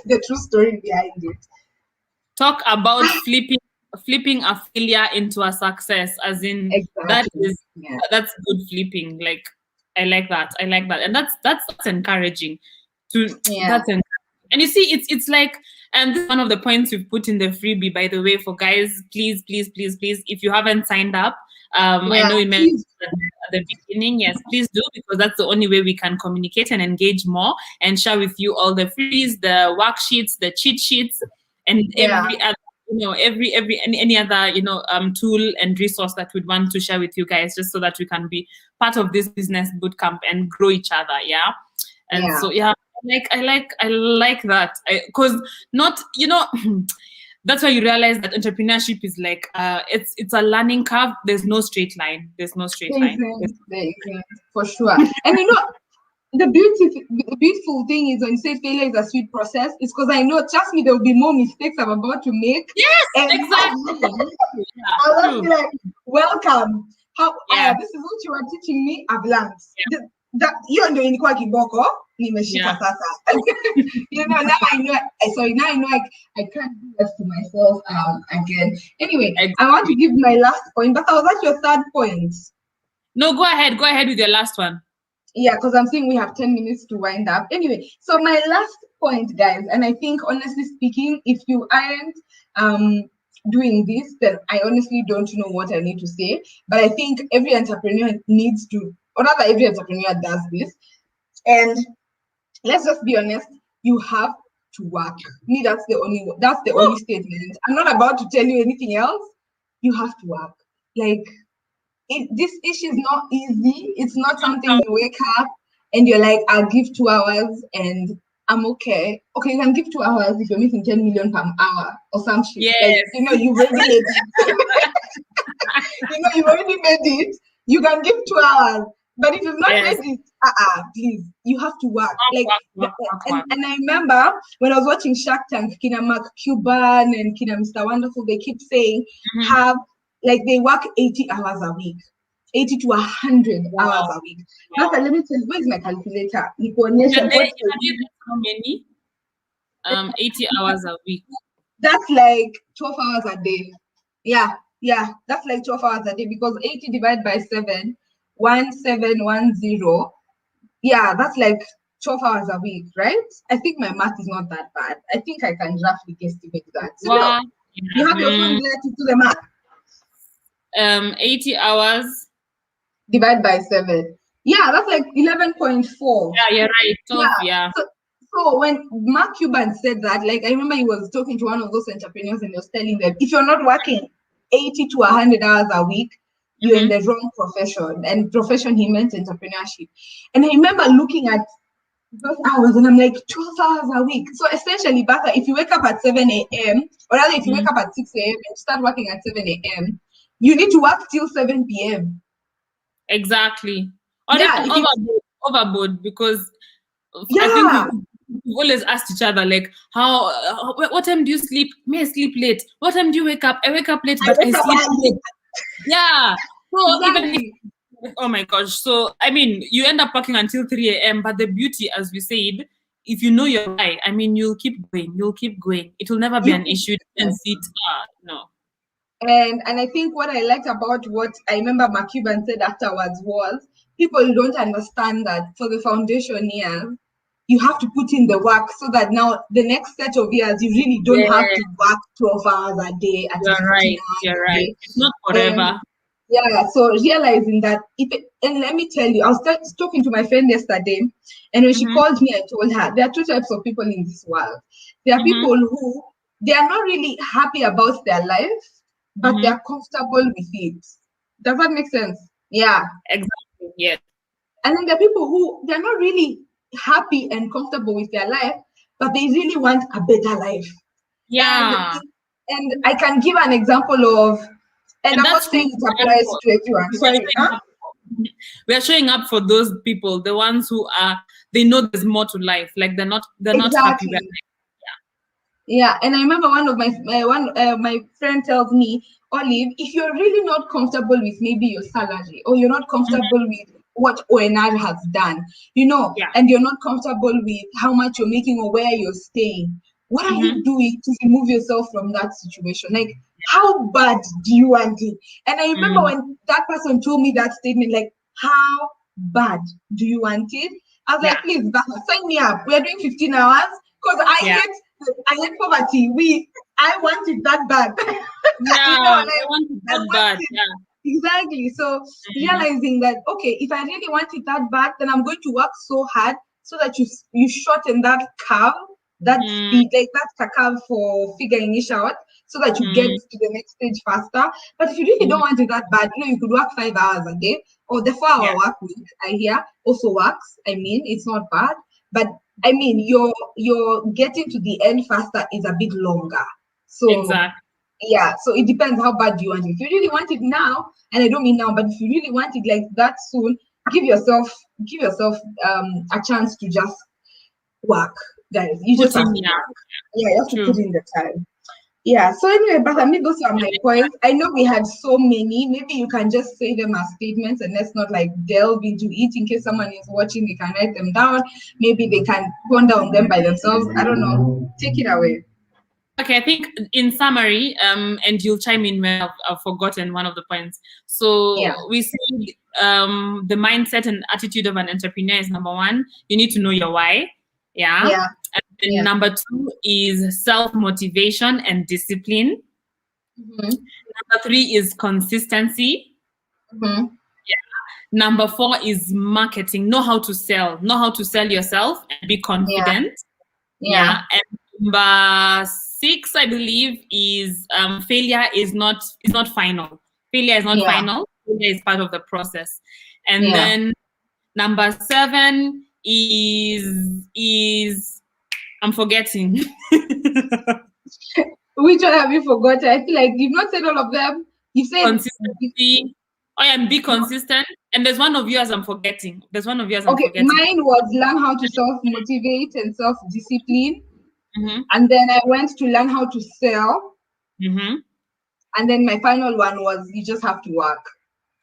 the true story behind it. Talk about flipping a failure into a success, as in that's good flipping. Like I like that, and that's encouraging. That's encouraging. And you see, it's like, and this is one of the points we've put in the freebie, by the way, for guys. Please, if you haven't signed up, I know we mentioned at the beginning. Yes, please do, because that's the only way we can communicate and engage more and share with you all the freebies, the worksheets, the cheat sheets, and every other, any other, tool and resource that we'd want to share with you guys, just so that we can be part of this business bootcamp and grow each other. Yeah. And so, I like that, because not, that's why you realize that entrepreneurship is like, it's a learning curve. There's no straight line. For sure. And the beautiful thing is when you say failure is a sweet process, it's because I know, trust me, there will be more mistakes I'm about to make. Yes, And exactly. I'll just be like, welcome. This is what you are teaching me, I've learned. That you're doing Boca, nimeshika sasa. You know, now I know, now I know I can't do this to myself again. Anyway, I want to give my last point, but was that your third point? No, go ahead with your last one. Yeah, because I'm saying we have 10 minutes to wind up. Anyway, so my last point, guys, and I think honestly speaking, if you aren't doing this, then I honestly don't know what I need to say. But I think every entrepreneur needs to, or rather every entrepreneur does this. And let's just be honest, you have to work. Me, that's the only statement. I'm not about to tell you anything else. You have to work. Like, this issue is not easy. It's not something you wake up and you're like, I'll give 2 hours and I'm okay. Okay, you can give 2 hours if you're making 10 million per hour or some shit. Yes. Like, you know, you've already made it. You've already made it. You can give 2 hours. But if you've not made it, please, you have to work. And I remember when I was watching Shark Tank, Kina Mark Cuban and Kina Mr. Wonderful, they keep saying they work 80 hours a week, 80 to 100 hours a week. Now, let me tell you, where's my calculator? How many? 80 hours a week. That's like 12 hours a day. Yeah, that's like 12 hours a day because 80 divided by 7, 1710. Yeah, that's like 12 hours a week, right? I think my math is not that bad. I think I can roughly guesstimate that. So you have your phone there to do the math. 80 hours divided by 7. Yeah, that's like 11.4. Yeah, you're right. So when Mark Cuban said that, like, I remember he was talking to one of those entrepreneurs and he was telling them, if you're not working 80 to 100 hours a week, you're in the wrong profession. And profession, he meant entrepreneurship. And I remember looking at those hours and I'm like, 12 hours a week. So essentially, Bata, if you wake up at 7 a.m., or rather if you wake up at 6 a.m. and start working at 7 a.m., you need to work till 7 p.m. Exactly. Or even overboard, because I think we've always asked each other, like, what time do you sleep? May I sleep late? What time do you wake up? I wake up late, but I sleep late. Yeah. So even oh my gosh. So, I mean, you end up working until 3 a.m., but the beauty, as we said, if you know you're right, I mean, you'll keep going. It will never be an issue. And sit, no. And I think what I liked about what I remember Mark Cuban said afterwards was, people don't understand that for the foundation years, you have to put in the work so that now the next set of years, you really don't have to work 12 hours a day. You're right. It's not forever. So realizing that, and let me tell you, I was talking to my friend yesterday, and when she called me, I told her, there are two types of people in this world. There are people who, they are not really happy about their life, but they are comfortable with it. Does that make sense? Yeah. Exactly, yes. And then there are people who, they're not really happy and comfortable with their life, but they really want a better life. Yeah. And I can give an example of, and I'm not saying it applies to everyone. Sorry, we are showing up for those people, the ones who they know there's more to life. Like they're not happy with life. Yeah, and I remember one of my friend tells me, Olive, if you're really not comfortable with maybe your salary, or you're not comfortable with what ONR has done, and you're not comfortable with how much you're making or where you're staying, what are you doing to remove yourself from that situation? Like, how bad do you want it? And I remember when that person told me that statement, like, how bad do you want it? I was like, please, sign me up. We're doing 15 hours because I hate poverty. I want it that bad. I want it that bad. Exactly. So realizing that, okay, if I really want it that bad, then I'm going to work so hard so that you shorten that curve, that speed, like that's a curve for figuring it out, so that you get to the next stage faster. But if you really don't want it that bad, you could work 5 hours a day, or the 4-hour work week, I hear, also works. I mean, it's not bad, but I mean, you're getting to the end faster is a bit longer. So so it depends how bad you want it. If you really want it now, and I don't mean now, but if you really want it like that soon, give yourself a chance to just work, guys. You just have to work. Yeah, you have to put in the time. Yeah, so anyway, but I mean, those are my points. I know we had so many. Maybe you can just say them as statements and let's not like delve into it. In case someone is watching, they can write them down. Maybe they can ponder on them by themselves. I don't know. Take it away. Okay, I think in summary, and you'll chime in when I've forgotten one of the points. So we see the mindset and attitude of an entrepreneur is number one. You need to know your why. Yeah. And number two is self-motivation and discipline. Number three is consistency. Number four is marketing. Know how to sell. Know how to sell yourself and be confident. And number six, I believe, is failure is not final. Failure is not final. Failure is part of the process. And then number seven is I'm forgetting. Which one have you forgotten? I feel like you've not said all of them. You said consistency. And be consistent. And there's one of yours I'm forgetting. Okay, mine was learn how to self-motivate and self-discipline. And then I went to learn how to sell. And then my final one was you just have to work.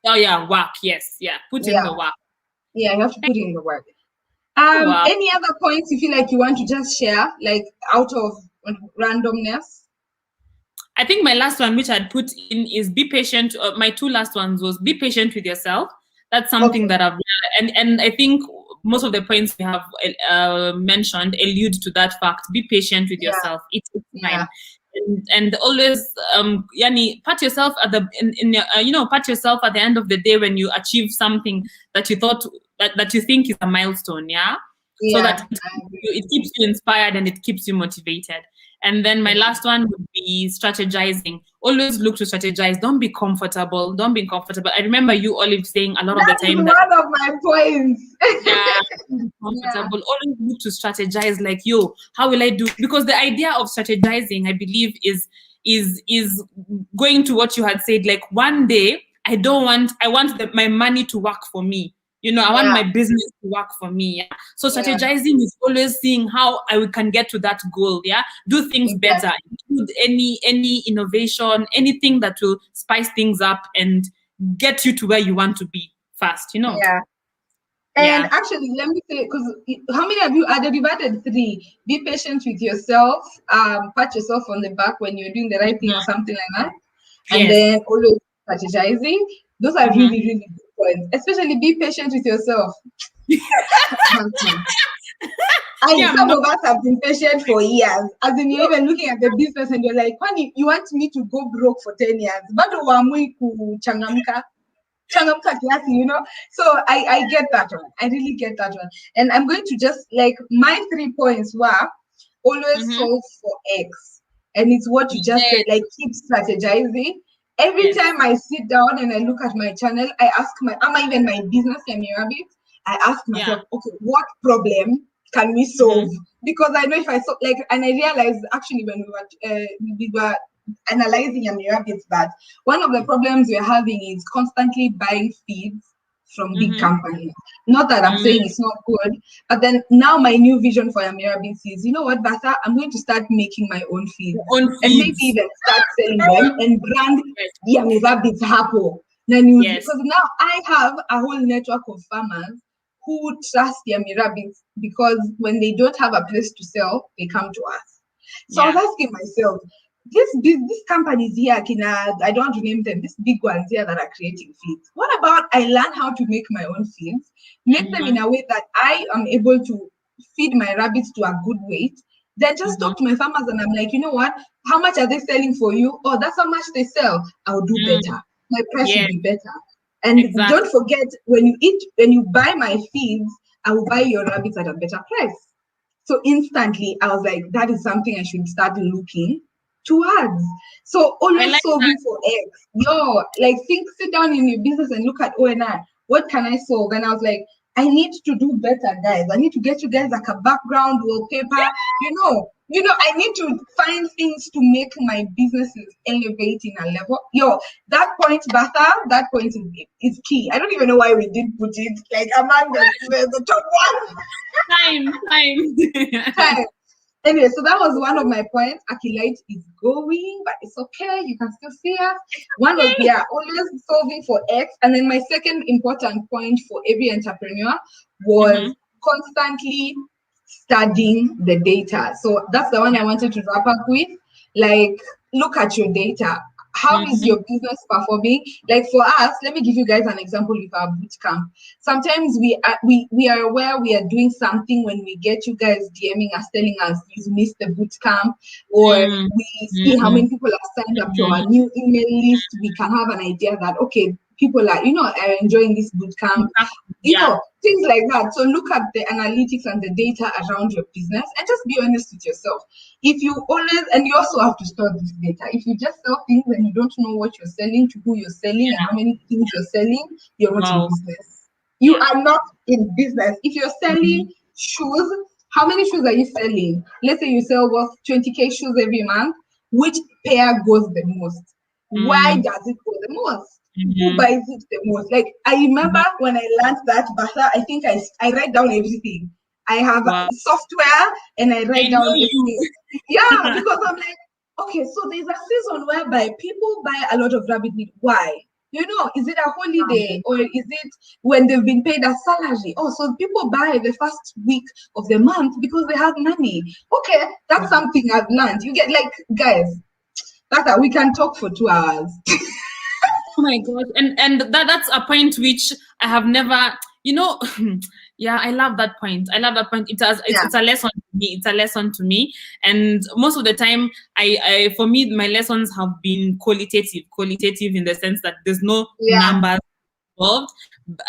Oh yeah, work. Yes, yeah. Put in the work. Yeah, you have to put in the work. Any other points you feel like you want to just share, like out of randomness? I think my last one, which I'd put in, is be patient. My two last ones was be patient with yourself. That's something that I've learned. And I think most of the points we have mentioned allude to that fact. Be patient with yourself. It's time. And always, pat yourself at the pat yourself at the end of the day when you achieve something that you thought that you think is a milestone. So that it keeps you inspired and it keeps you motivated. And then my last one would be strategizing. Always look to strategize. Don't be comfortable. I remember you, Olive, saying a lot of the time that one of my points. Comfortable. Always look to strategize. Like, how will I do? Because the idea of strategizing, I believe, is going to what you had said. Like, one day, I want my money to work for me. I want my business to work for me. So strategizing is always seeing how I can get to that goal. Do things better. Include any innovation, anything that will spice things up and get you to where you want to be fast. And actually, let me say, because how many of you added? You've added 3. Be patient with yourself. Pat yourself on the back when you're doing the right thing or something like that. And then always strategizing. Those are really, really good points. Especially be patient with yourself. Some of us have been patient for years. As in, you're even looking at the business and you're like, Kwani, you want me to go broke for 10 years? Bado waamui kuchangamka kiasi, So I get that one. I really get that one. And I'm going to just, like, my 3 points were always solve for X. And it's what you just said, like, keep strategizing. Every time I sit down and I look at my channel, I ask even my business, Rabbit, I ask myself, okay, what problem can we solve? Because I know if I solve, and I realized actually when we were analyzing Rabbits that one of the problems we're having is constantly buying feeds from big companies. Not that I'm saying it's not good, but then now my new vision for Rabbits is, you know what, Basa, I'm going to start making my own feeds. And maybe even start selling them and brand Rabbits Hapo. Because now I have a whole network of farmers who trust Rabbits because when they don't have a place to sell, they come to us. So I was asking myself, these companies here, I don't want to name them, these big ones here that are creating feeds. What about I learn how to make my own feeds, make them in a way that I am able to feed my rabbits to a good weight, then just talk to my farmers and I'm like, you know what, how much are they selling for you? Oh, that's how much they sell. I'll do better. My price will be better. And don't forget, when you buy my feeds, I will buy your rabbits at a better price. So instantly, I was like, that is something I should start looking towards. So always solving for X. Sit down in your business and look at ONR. What can I solve? And I was like, I need to do better, guys. I need to get you guys like a background wallpaper. I need to find things to make my businesses elevate in a level. That point, Bata, that point is key. I don't even know why we didn't put it like among the top one. Time. Anyway, so that was one of my points. Akilite is going, but it's okay. You can still see us. One was, always solving for X. And then my second important point for every entrepreneur was constantly studying the data. So that's the one I wanted to wrap up with. Like, look at your data. How is your business performing? Like for us, let me give you guys an example with our bootcamp. Sometimes we are aware we are doing something when we get you guys DMing us, telling us you missed the bootcamp, or we see how many people are signed up to our new email list. We can have an idea that, okay, people are, are enjoying this bootcamp, things like that. So look at the analytics and the data around your business and just be honest with yourself. If you always, and you also have to store this data. If you just sell things and you don't know what you're selling, to who you're selling, and how many things you're selling, you're not in business. You are not in business. If you're selling shoes, how many shoes are you selling? Let's say you sell 20K shoes every month. Which pair goes the most? Why does it go the most? Who buys it the most? Like, I remember when I learned that, Bata, I think I write down everything. I have software and I write down everything. Because I'm like, okay, so there's a season whereby people buy a lot of rabbit meat. Why? Is it a holiday or is it when they've been paid a salary? Oh, so people buy the first week of the month because they have money. Okay, that's something I've learned. You get, like, guys, Bata, we can talk for 2 hours. Oh my gosh, and that's a point which I have never, I love that point. It's a lesson to me. It's a lesson to me. And most of the time, for me, my lessons have been qualitative in the sense that there's no numbers involved.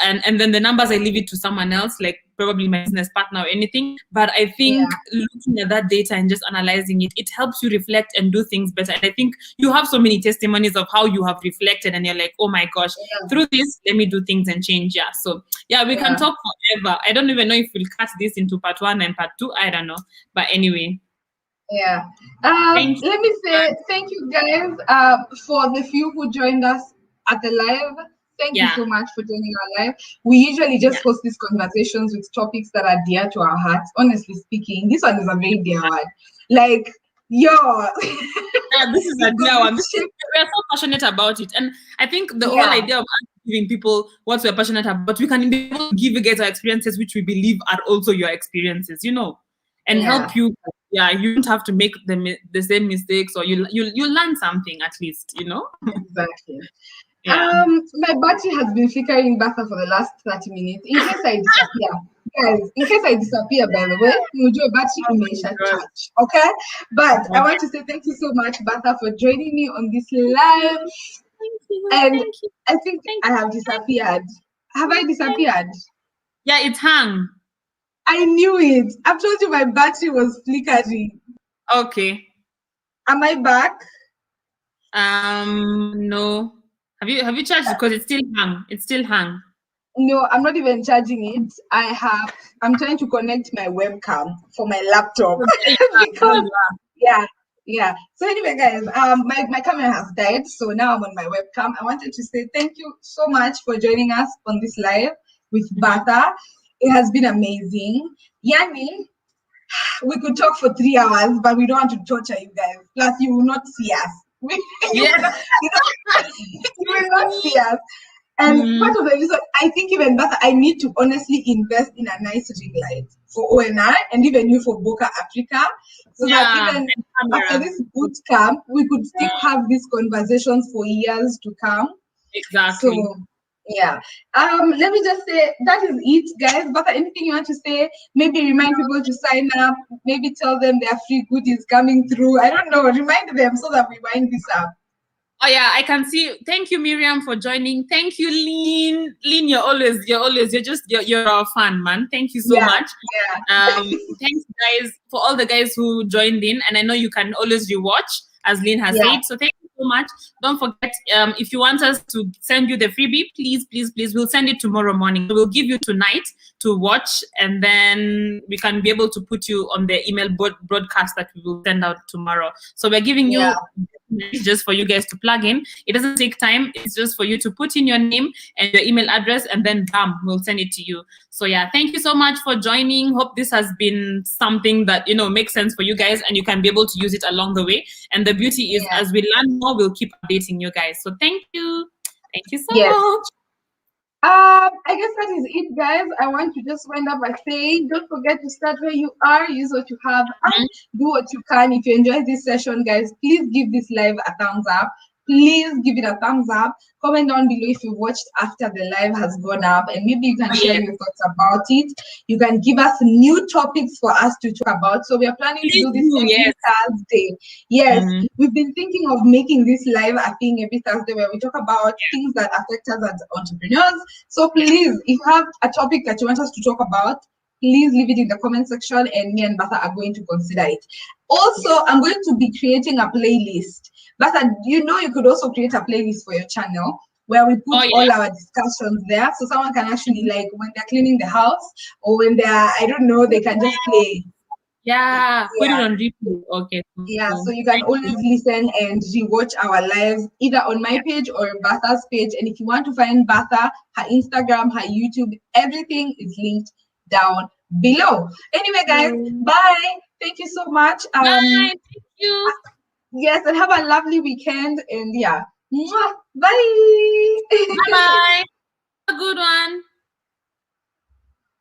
And then the numbers, I leave it to someone else, like probably my business partner or anything. But I think looking at that data and just analyzing it, it helps you reflect and do things better. And I think you have so many testimonies of how you have reflected and you're like, oh my gosh, through this, let me do things and change. So we can talk forever. I don't even know if we'll cut this into part 1 and part 2. I don't know. But anyway. Let me say thank you guys for the few who joined us at the live. Thank you so much for joining our live. We usually just host these conversations with topics that are dear to our hearts. Honestly speaking, this one is a very dear one. Like, this is a dear one. We're so passionate about it. And I think the whole idea of us giving people what we're passionate about, we can be able to give you guys our experiences, which we believe are also your experiences, and help you. You don't have to make the same mistakes, or you learn something at least, Exactly. My battery has been flickering back for the last 30 minutes. In case I disappear, guys, by the way, we'll do a battery information charge. Okay? But I want to say thank you so much, Bata, for joining me on this live. Thank you. And I think I have disappeared. Have I disappeared? Yeah, it hung. I knew it. I've told you my battery was flickering. Okay. Am I back? No. Have you charged it? Because it's still hung. No, I'm not even charging it. I'm trying to connect my webcam for my laptop. So anyway, guys, my camera has died, so now I'm on my webcam. I wanted to say thank you so much for joining us on this live with Bata. It has been amazing. Yani, we could talk for 3 hours, but we don't want to torture you guys. Plus, you will not see us. You will not see us. And part of the reason, I think even that I need to honestly invest in a nice ring light for ONR and even you for Boca Africa, so that even after this boot camp, we could still have these conversations for years to come. Exactly. So, let me just say that is it, guys. But anything you want to say? Maybe remind people to sign up. Maybe tell them there are free goodies coming through. I don't know. Remind them so that we wind this up. Oh yeah, I can see. Thank you, Miriam, for joining. Thank you, Lynn. Lynn, you're a fan, man. Thank you so much. Thanks, guys, for all the guys who joined in, and I know you can always rewatch, as Lynn has said. So thank you so much. Don't forget, if you want us to send you the freebie, please, we'll send it tomorrow morning. We'll give you tonight to watch, and then we can be able to put you on the email broadcast that we will send out tomorrow. So we're giving you just for you guys to plug in. It doesn't take time. It's just for you to put in your name and your email address, and then bam, we'll send it to you. So yeah, thank you so much for joining. Hope this has been something that, you know, makes sense for you guys, and you can be able to use it along the way. And the beauty is, as we learn more, we'll keep updating you guys. So thank you so much. I guess that is it, guys. I want to just wind up by saying, don't forget to start where you are, use what you have, and do what you can. If you enjoyed this session, guys, please give this live a thumbs up. Please give it a thumbs up. Comment down below if you watched after the live has gone up, and maybe you can share your thoughts about it. You can give us new topics for us to talk about. So we are planning to do this every Thursday. We've been thinking of making this live a thing every Thursday where we talk about things that affect us as entrepreneurs. So please, if you have a topic that you want us to talk about, please leave it in the comment section, and me and Bertha are going to consider it. Also, I'm going to be creating a playlist. But you know, you could also create a playlist for your channel where we put all our discussions there, so someone can actually, like, when they're cleaning the house or when they're, I don't know, they can just play. Put it on replay. Okay. So you can always listen and rewatch our lives either on my page or Bertha's page. And if you want to find Bertha, her Instagram, her YouTube, everything is linked down below. Anyway, guys, bye. Thank you so much. Bye. Thank you. Yes, and have a lovely weekend. And bye. Bye. Have a good one.